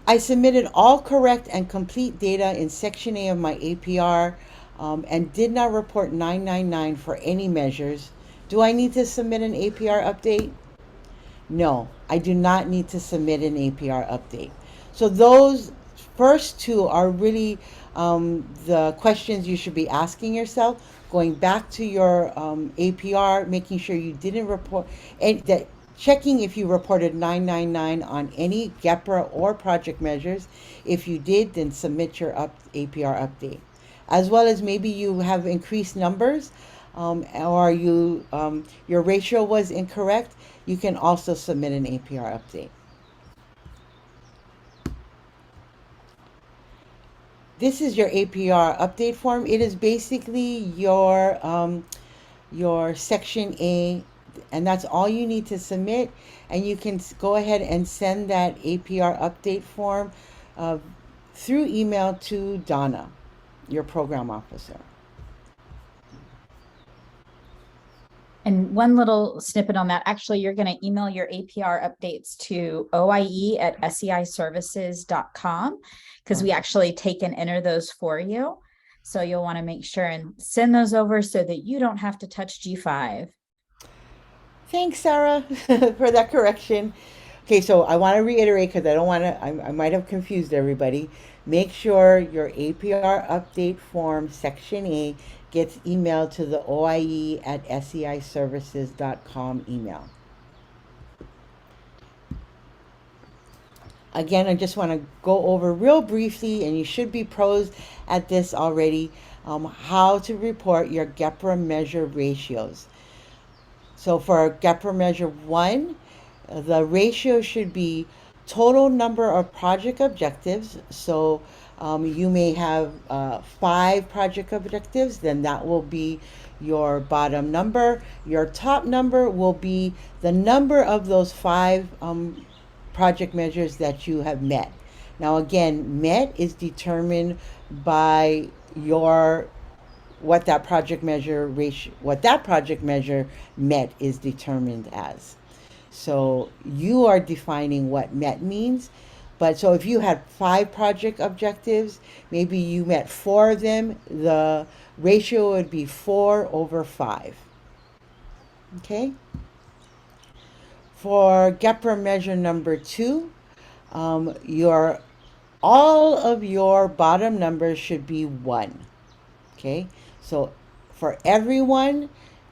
I submitted all correct and complete data in Section A of my APR and did not report 999 for any measures. Do I need to submit an APR update? No, I do not need to submit an APR update. So those first two are really the questions you should be asking yourself. Going back to your APR, making sure you didn't report, and that checking if you reported 999 on any Gepra or project measures. If you did, then submit your APR update. As well as maybe you have increased numbers or your ratio was incorrect, you can also submit an APR update. This is your APR update form. It is basically your Section A, and that's all you need to submit. And you can go ahead and send that APR update form through email to Donna, your program officer. And one little snippet on that, actually, you're going to email your APR updates to oie@seiservices.com because we actually take and enter those for you. So you'll want to make sure and send those over so that you don't have to touch G5. Thanks, Sarah, for that correction. Okay, so I want to reiterate because I don't want to, I might have confused everybody. Make sure your APR update form, Section A, gets emailed to the oie@seiservices.com email. Again, I just want to go over real briefly, and you should be pros at this already, how to report your Gepra measure ratios. So for Gepra measure 1, the ratio should be total number of project objectives. So you may have 5 project objectives, then that will be your bottom number. Your top number will be the number of those 5 project measures that you have met. Now again, met is determined by what that project measure met is determined as. So you are defining what met means. But so if you had 5 project objectives, maybe you met 4 of them, the ratio would be 4/5. Okay? For Gepra measure number 2, all of your bottom numbers should be 1. Okay? So for everyone,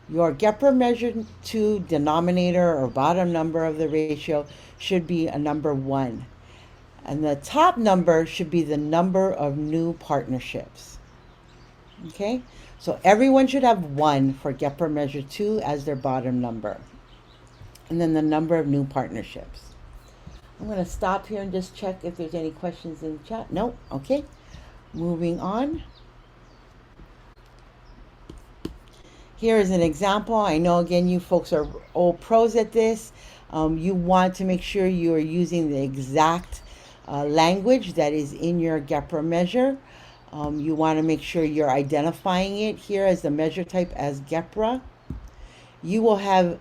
your Gepra measure 2 denominator or bottom number of the ratio should be a number 1. And the top number should be the number of new partnerships. Okay? So everyone should have 1 for Gepra measure 2 as their bottom number. And then the number of new partnerships. I'm going to stop here and just check if there's any questions in the chat. Nope. Okay. Moving on. Here is an example. I know, again, you folks are old pros at this. You want to make sure you are using the exact language that is in your Gepra measure. You want to make sure you're identifying it here as the measure type as Gepra. You will have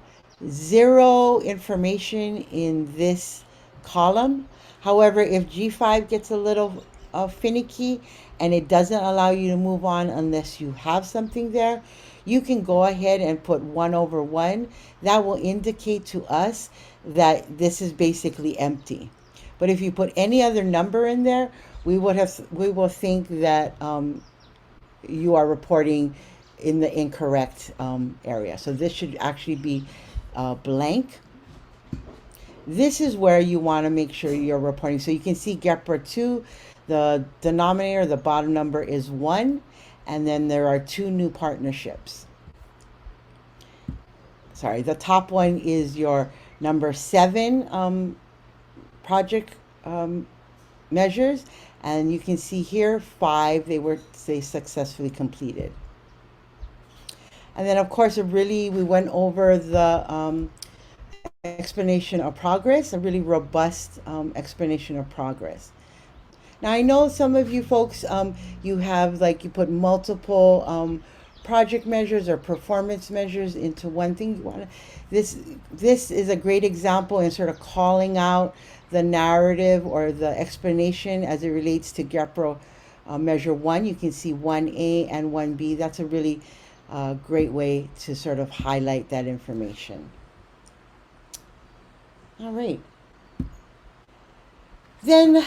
0 information in this column. However, if G5 gets a little finicky and it doesn't allow you to move on unless you have something there, you can go ahead and put 1/1. That will indicate to us that this is basically empty. But if you put any other number in there, we will think that you are reporting in the incorrect area. So this should actually be blank. This is where you want to make sure you're reporting. So you can see Gepra 2, the denominator, the bottom number is 1, and then there are 2 new partnerships. Sorry, the top one is your number 7 project measures, and you can see here 5 they successfully completed. And then of course we went over the explanation of progress, a really robust explanation of progress. Now I know some of you folks, you have you put multiple project measures or performance measures into one thing. You want to, this is a great example in sort of calling out the narrative or the explanation as it relates to Gepra measure 1. You can see 1A and 1B. That's a really great way to sort of highlight that information. All right. Then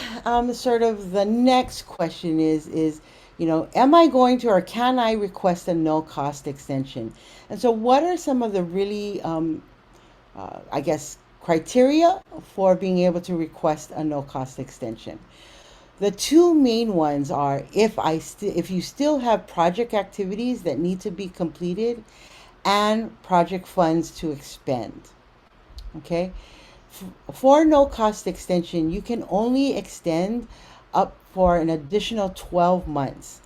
sort of the next question is, am I going to or can I request a no-cost extension? And so what are some of the really, I guess, criteria for being able to request a no-cost extension? The 2 main ones are if you still have project activities that need to be completed and project funds to expend. Okay? For no-cost extension, you can only extend up for an additional 12 months.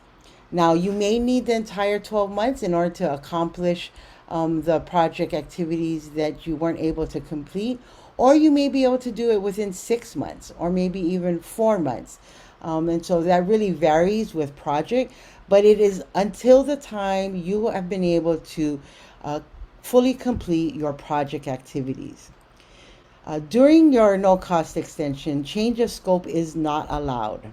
Now, you may need the entire 12 months in order to accomplish the project activities that you weren't able to complete, or you may be able to do it within 6 months, or maybe even 4 months. And so that really varies with project, but it is until the time you have been able to fully complete your project activities. During your no-cost extension, change of scope is not allowed.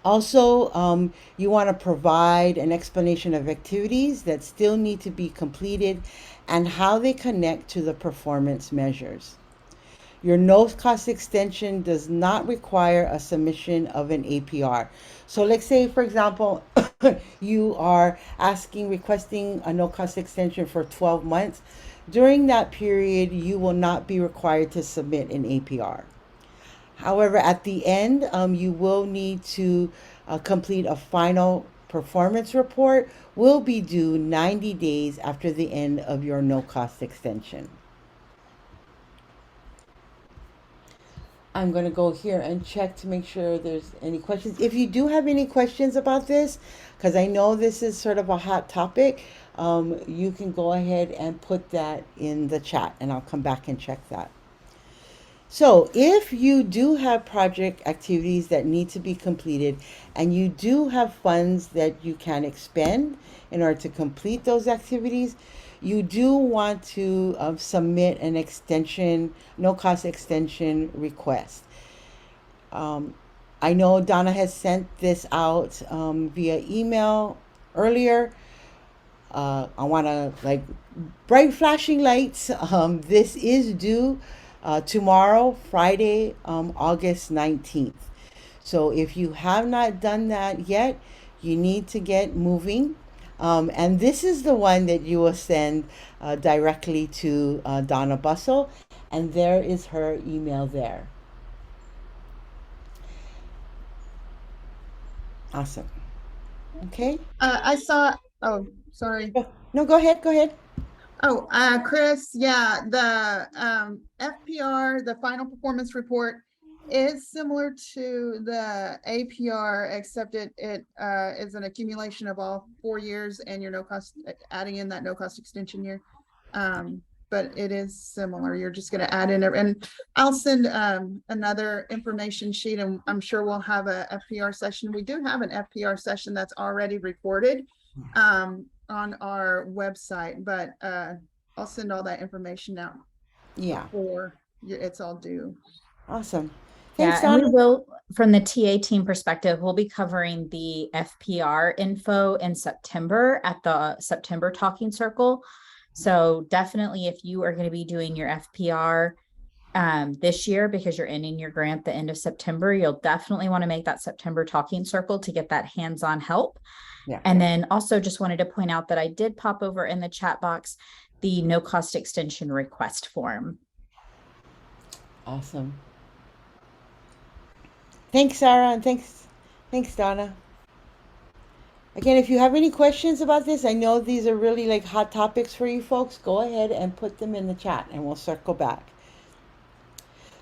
Also, you want to provide an explanation of activities that still need to be completed and how they connect to the performance measures. Your no-cost extension does not require a submission of an APR. So let's say, for example, you are requesting a no-cost extension for 12 months. During that period, you will not be required to submit an APR. However, at the end, you will need to complete a final performance report, will be due 90 days after the end of your no-cost extension. I'm going to go here and check to make sure there's any questions. If you do have any questions about this, because I know this is sort of a hot topic, you can go ahead and put that in the chat and I'll come back and check that. So if you do have project activities that need to be completed and you do have funds that you can expend in order to complete those activities, you do want to submit an extension, no-cost extension request. I know Donna has sent this out via email earlier. I want to bright flashing lights. This is due tomorrow, Friday, August 19th. So if you have not done that yet, you need to get moving. And this is the one that you will send directly to Donna Bussell, and there is her email there. Awesome. Okay. I saw, oh, sorry. No, go ahead. Go ahead. Oh, Chris, yeah, the FPR, the final performance report, is similar to the APR, except it is an accumulation of all 4 years and your no cost, adding in that no cost extension year. But it is similar. You're just going to add in, and I'll send another information sheet, and I'm sure we'll have a FPR session. We do have an FPR session that's already recorded on our website, but I'll send all that information out. Yeah. Before it's all due. Awesome. Thanks, Yeah, and we Donna. will, from the TA team perspective, we'll be covering the FPR info in September at the September Talking Circle. So definitely, if you are going to be doing your FPR this year, because you're ending your grant the end of September, you'll definitely want to make that September talking circle to get that hands-on help. Yeah. And then also just wanted to point out that I did pop over in the chat box the no cost extension request form. Awesome. Thanks, Sarah, and thanks, Donna. Again, if you have any questions about this, I know these are really like hot topics for you folks, go ahead and put them in the chat and we'll circle back.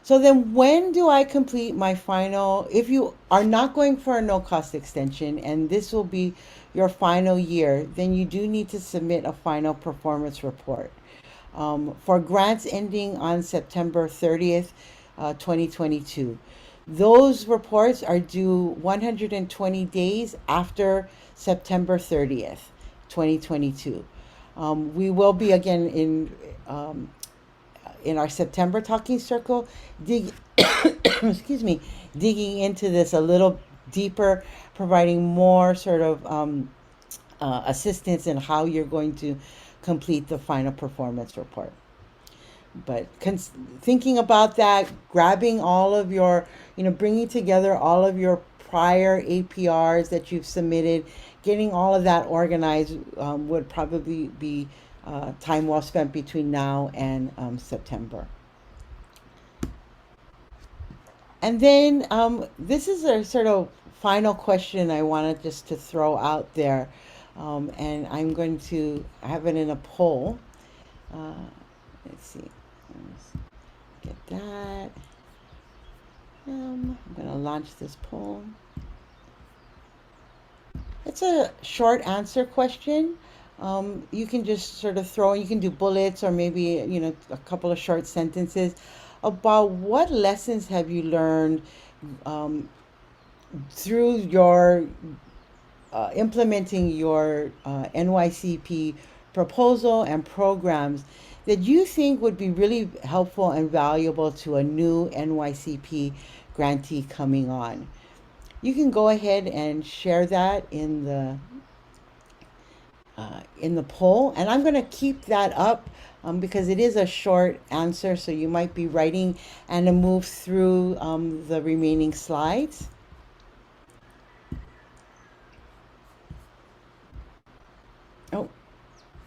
So then when do I complete my final, if you are not going for a no cost extension and this will be your final year, then you do need to submit a final performance report. For grants ending on September 30th, 2022. Those reports are due 120 days after September 30th, 2022. We will be again in our September talking circle, excuse me, digging into this a little deeper, providing more sort of assistance in how you're going to complete the final performance report. But thinking about that, grabbing all of your, bringing together all of your prior APRs that you've submitted, getting all of that organized would probably be time well spent between now and September. And then this is a sort of final question I wanted just to throw out there. And I'm going to have it in a poll. Let's see. Let's get that. I'm going to launch this poll. It's a short answer question. You can just sort of you can do bullets or maybe, a couple of short sentences about what lessons have you learned through your implementing your NYCP proposal and programs that you think would be really helpful and valuable to a new NYCP grantee coming on. You can go ahead and share that in the poll, and I'm going to keep that up because it is a short answer, so you might be writing and to move through the remaining slides. Oh,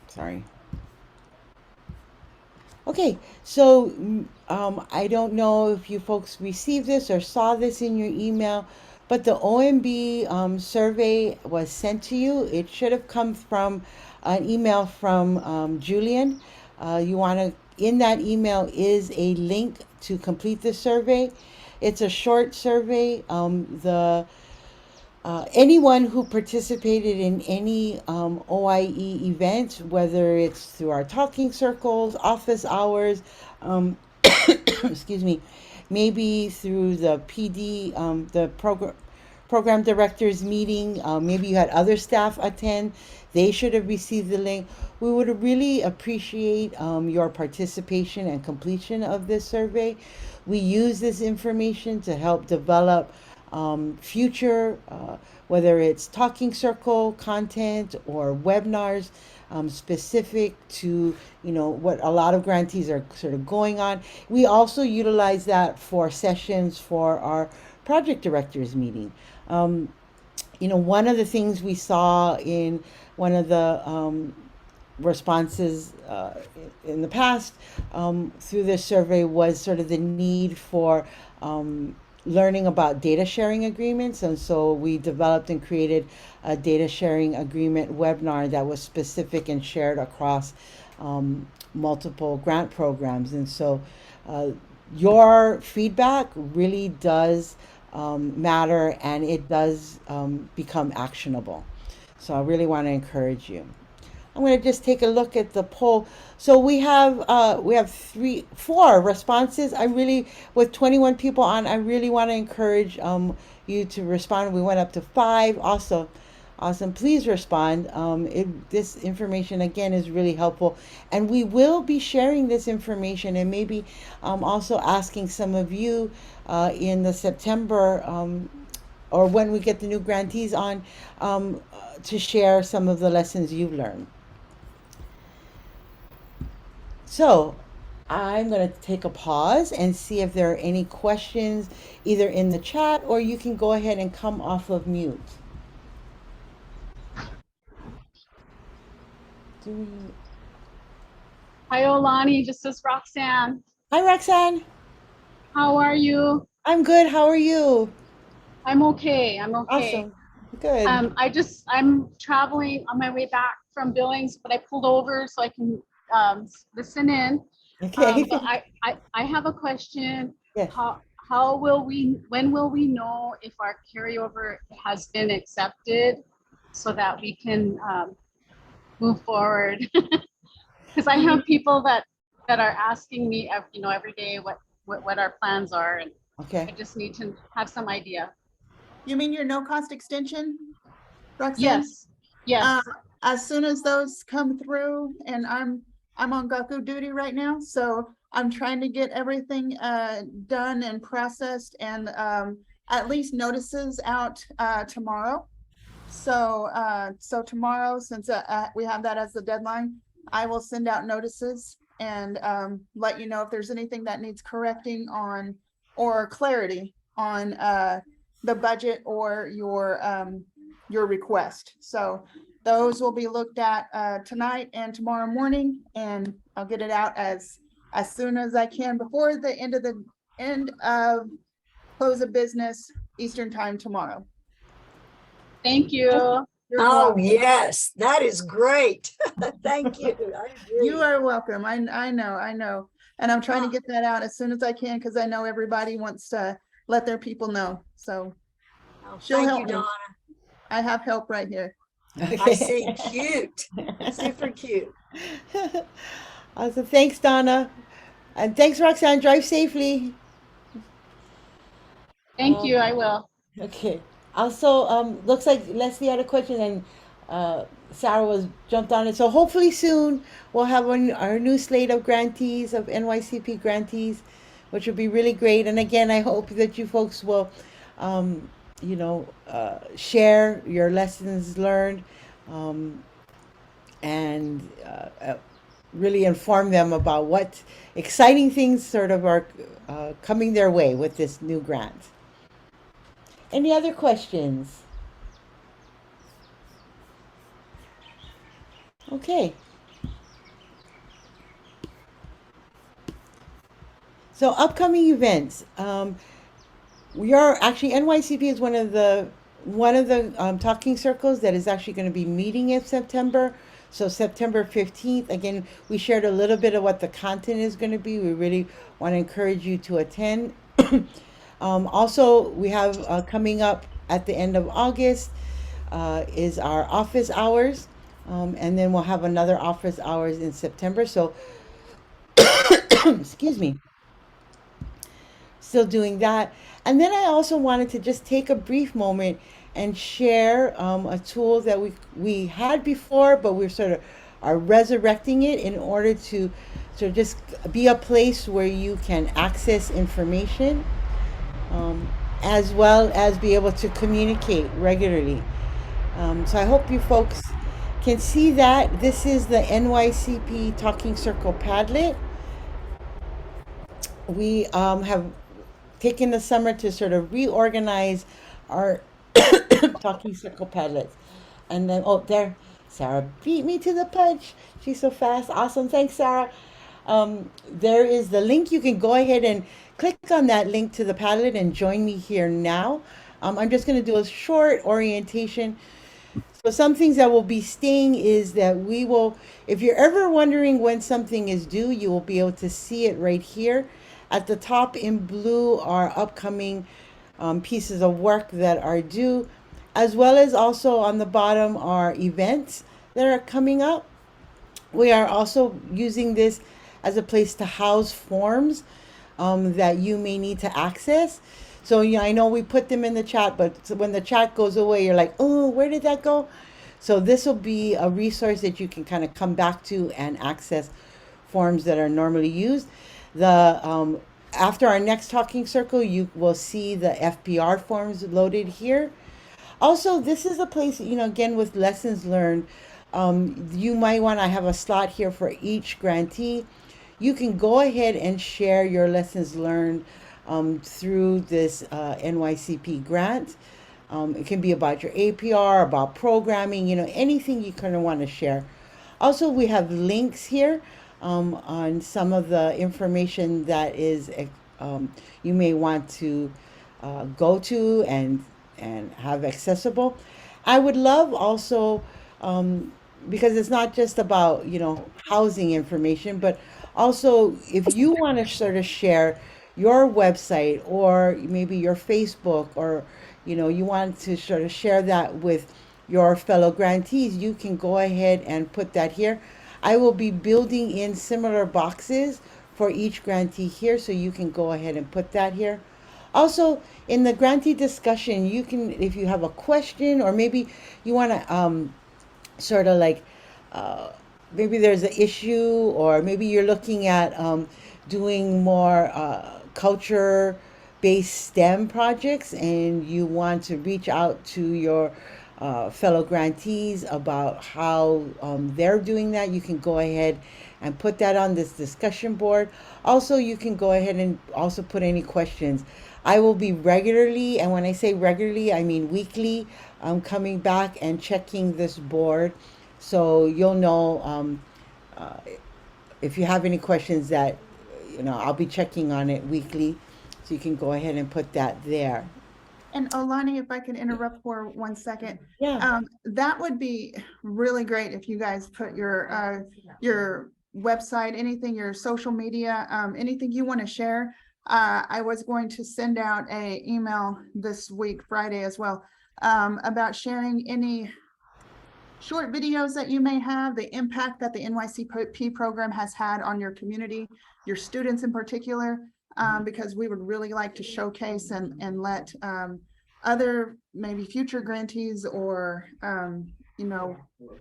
sorry. Okay, so I don't know if you folks received this or saw this in your email, but the OMB survey was sent to you. It should have come from an email from Julian. In that email is a link to complete the survey. It's a short survey. Anyone who participated in any OIE event, whether it's through our talking circles, office hours, excuse me, maybe through the PD, the program directors meeting, maybe you had other staff attend, they should have received the link. We would really appreciate your participation and completion of this survey. We use this information to help develop future, whether it's talking circle content or webinars specific to, what a lot of grantees are sort of going on. We also utilize that for sessions for our project directors meeting. One of the things we saw in one of the responses in the past through this survey was sort of the need for learning about data sharing agreements. And so we developed and created a data sharing agreement webinar that was specific and shared across multiple grant programs. And so your feedback really does matter, and it does become actionable. So I really want to encourage you. I'm going to just take a look at the poll. So we have 4 responses. With 21 people on, I really want to encourage you to respond. We went up to 5. Also, awesome. Please respond. This information again is really helpful, and we will be sharing this information and maybe also asking some of you in the September or when we get the new grantees on to share some of the lessons you've learned. So I'm going to take a pause and see if there are any questions either in the chat or you can go ahead and come off of mute. Do we... Hi, Olani. This is Roxanne. Hi, Roxanne. How are you? I'm good. How are you? I'm okay. I'm okay. Awesome. Good. I'm traveling on my way back from Billings, but I pulled over so I can listen in. Okay. But I have a question. Yes. When will we know if our carryover has been accepted so that we can move forward? Because I have people that are asking me, every day what our plans are, and Okay. I just need to have some idea. You mean your no-cost extension, Roxanne? Yes, yes. As soon as those come through, and I'm on Gaku duty right now, so I'm trying to get everything done and processed, and at least notices out tomorrow. So tomorrow, since we have that as the deadline, I will send out notices and let you know if there's anything that needs correcting on or clarity on the budget or your request. So those will be looked at tonight and tomorrow morning, and I'll get it out as soon as I can before the end of close of business Eastern time tomorrow. Thank you. You're Oh, welcome. yes, that is great. Thank you. I agree. You are welcome. I know. And I'm trying to get that out as soon as I can, because I know everybody wants to let their people know. So Oh, she'll thank help you, me. Donna. I have help right here. I see. Cute. Super cute. Awesome. Thanks, Donna. And thanks, Roxanne. Drive safely. Thank you. I will. Okay. Also, looks like Leslie had a question and Sarah was jumped on it. So hopefully soon we'll have our new slate of grantees, of NYCP grantees, which will be really great. And again, I hope that you folks will, share your lessons learned and really inform them about what exciting things sort of are coming their way with this new grant. Any other questions? Okay. So upcoming events. We are actually, NYCP is one of the talking circles that is actually going to be meeting in September. So September 15th, again, we shared a little bit of what the content is going to be. We really want to encourage you to attend. Also, we have coming up at the end of August is our office hours. And then we'll have another office hours in September. So, excuse me, still doing that. And then I also wanted to just take a brief moment and share a tool that we had before, but we're sort of are resurrecting it in order to sort of just be a place where you can access information, as well as be able to communicate regularly. So I hope you folks can see that. This is the NYCP Talking Circle Padlet. We have taken the summer to sort of reorganize our Talking Circle Padlets. And then, oh, there, Sarah beat me to the punch. She's so fast. Awesome. Thanks, Sarah. There is the link. You can go ahead and click on that link to the Padlet and join me here now. I'm just going to do a short orientation. So some things that will be staying is that we will, if you're ever wondering when something is due, you will be able to see it right here. At the top in blue are upcoming pieces of work that are due, as well as also on the bottom are events that are coming up. We are also using this as a place to house forms that you may need to access. So I know we put them in the chat, but when the chat goes away, you're like, oh, where did that go? So this will be a resource that you can kind of come back to and access forms that are normally used. The after our next talking circle, you will see the FPR forms loaded here. Also, this is a place, again, with lessons learned, you might want to have a slot here for each grantee. you can go ahead and share your lessons learned through this NYCP grant. It can be about your APR, about programming, anything you kind of want to share. Also, we have links here on some of the information that is you may want to go to and have accessible. I would love also because it's not just about housing information, but also if you want to sort of share your website or maybe your Facebook, or you want to sort of share that with your fellow grantees, you can go ahead and put that here. I will be building in similar boxes for each grantee here, so you can go ahead and put that here. Also, in the grantee discussion, you can, if you have a question, or maybe you want to sort of like, maybe there's an issue, or maybe you're looking at doing more culture-based STEM projects, and you want to reach out to your fellow grantees about how they're doing that, you can go ahead and put that on this discussion board. Also, you can go ahead and also put any questions. I will be regularly, and when I say regularly, I mean weekly, coming back and checking this board. So you'll know if you have any questions that, I'll be checking on it weekly. So you can go ahead and put that there. And Olani, if I can interrupt for 1 second. Yeah. That would be really great if you guys put your website, anything, your social media, anything you want to share. I was going to send out a email this week, Friday as well, about sharing any short videos that you may have, the impact that the NYCP program has had on your community, your students in particular. Because we would really like to showcase and let other maybe future grantees or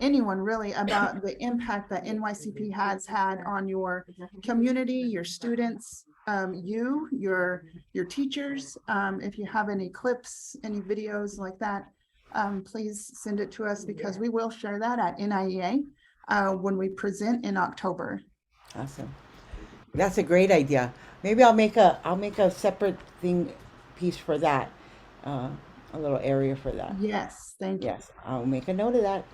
anyone really about the impact that NYCP has had on your community, your students, your teachers. If you have any clips, any videos like that, please send it to us, because we will share that at NIEA when we present in October. Awesome. That's a great idea. Maybe I'll make a separate piece for that, a little area for that. Yes, thank you. Yes, I'll make a note of that.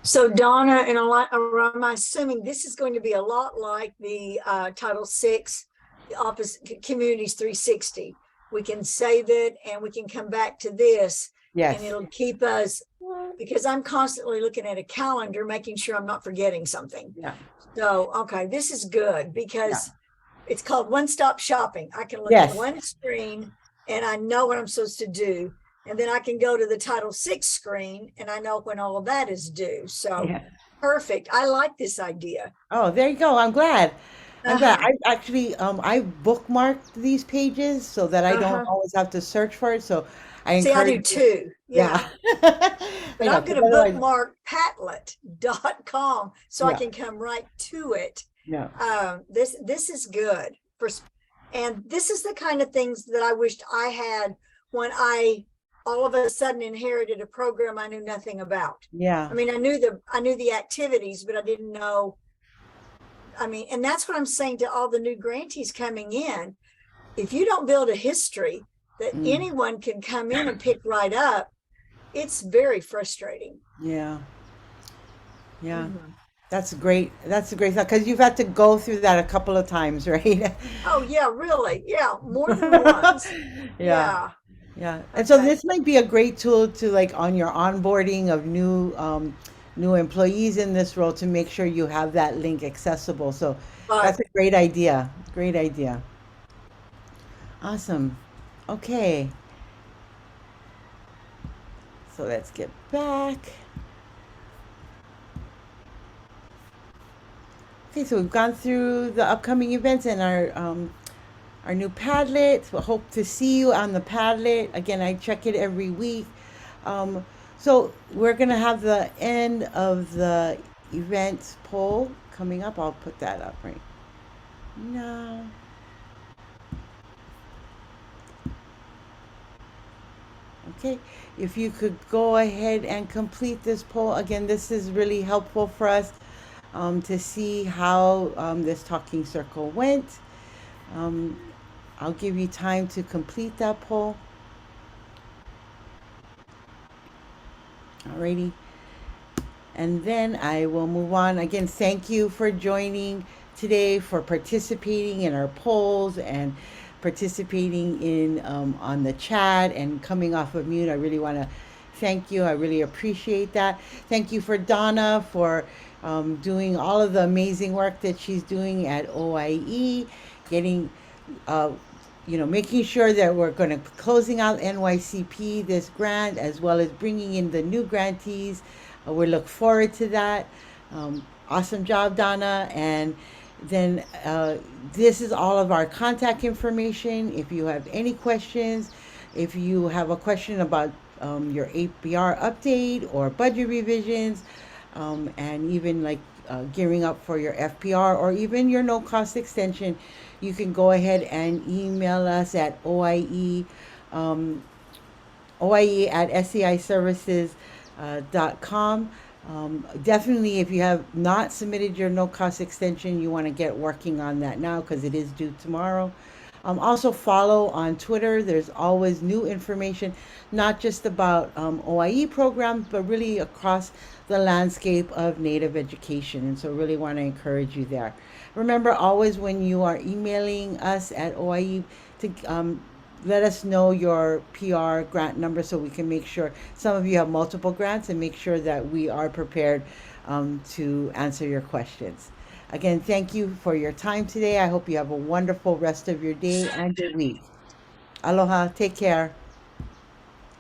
So Donna, and I'm assuming this is going to be a lot like the Title VI, the Office Communities 360. We can save it and we can come back to this. Yes. And it'll keep us, because I'm constantly looking at a calendar, making sure I'm not forgetting something. Yeah. So, okay, this is good, because it's called one-stop shopping. I can look Yes. at one screen and I know what I'm supposed to do. And then I can go to the Title VI screen and I know when all of that is due. So perfect. I like this idea. Oh, there you go. I'm glad. I actually I bookmarked these pages so that I don't always have to search for it. So I See, I do encourage too. Yeah. But But I'm going to bookmark Padlet.com so I can come right to it. Yeah. This is good. And this is the kind of things that I wished I had when I all of a sudden inherited a program I knew nothing about. Yeah. I mean, I knew the activities, but I didn't know. I mean, and that's what I'm saying to all the new grantees coming in. If you don't build a history that anyone can come in and pick right up, it's very frustrating. Yeah. Yeah. That's great. That's a great thought, because you've had to go through that a couple of times, right? Oh yeah, really? Yeah, more than once. Yeah. Yeah. And so this might be a great tool to, like, on your onboarding of new employees in this role, to make sure you have that link accessible. So that's a great idea. Great idea. Awesome. Okay. So let's get back. Okay, so we've gone through the upcoming events and our new Padlet. We hope to see you on the Padlet. Again, I check it every week. So we're gonna have the end of the events poll coming up. I'll put that up right now. Okay, if you could go ahead and complete this poll. Again, this is really helpful for us to see how this talking circle went. Um, I'll give you time to complete that poll. Alrighty. And then I will move on. Again, thank you for joining today, for participating in our polls and participating in on the chat and coming off of mute. I really want to thank you. I really appreciate that. Thank you for Donna for doing all of the amazing work that she's doing at OIE, getting making sure that we're going to closing out NYCP this grant, as well as bringing in the new grantees. We look forward to that. Awesome job, Donna. And then this is all of our contact information. If you have any questions, if you have a question about your APR update or budget revisions, and even like gearing up for your FPR or even your no cost extension, you can go ahead and email us at OIE at SEIservices.com. Definitely, if you have not submitted your no cost extension, you want to get working on that now because it is due tomorrow. Also follow on Twitter. There's always new information, not just about OIE programs, but really across the landscape of Native education. And so really want to encourage you there. Remember always when you are emailing us at OIE to let us know your PR grant number so we can make sure some of you have multiple grants and make sure that we are prepared to answer your questions. Again, thank you for your time today. I hope you have a wonderful rest of your day and your week. Aloha. Take care.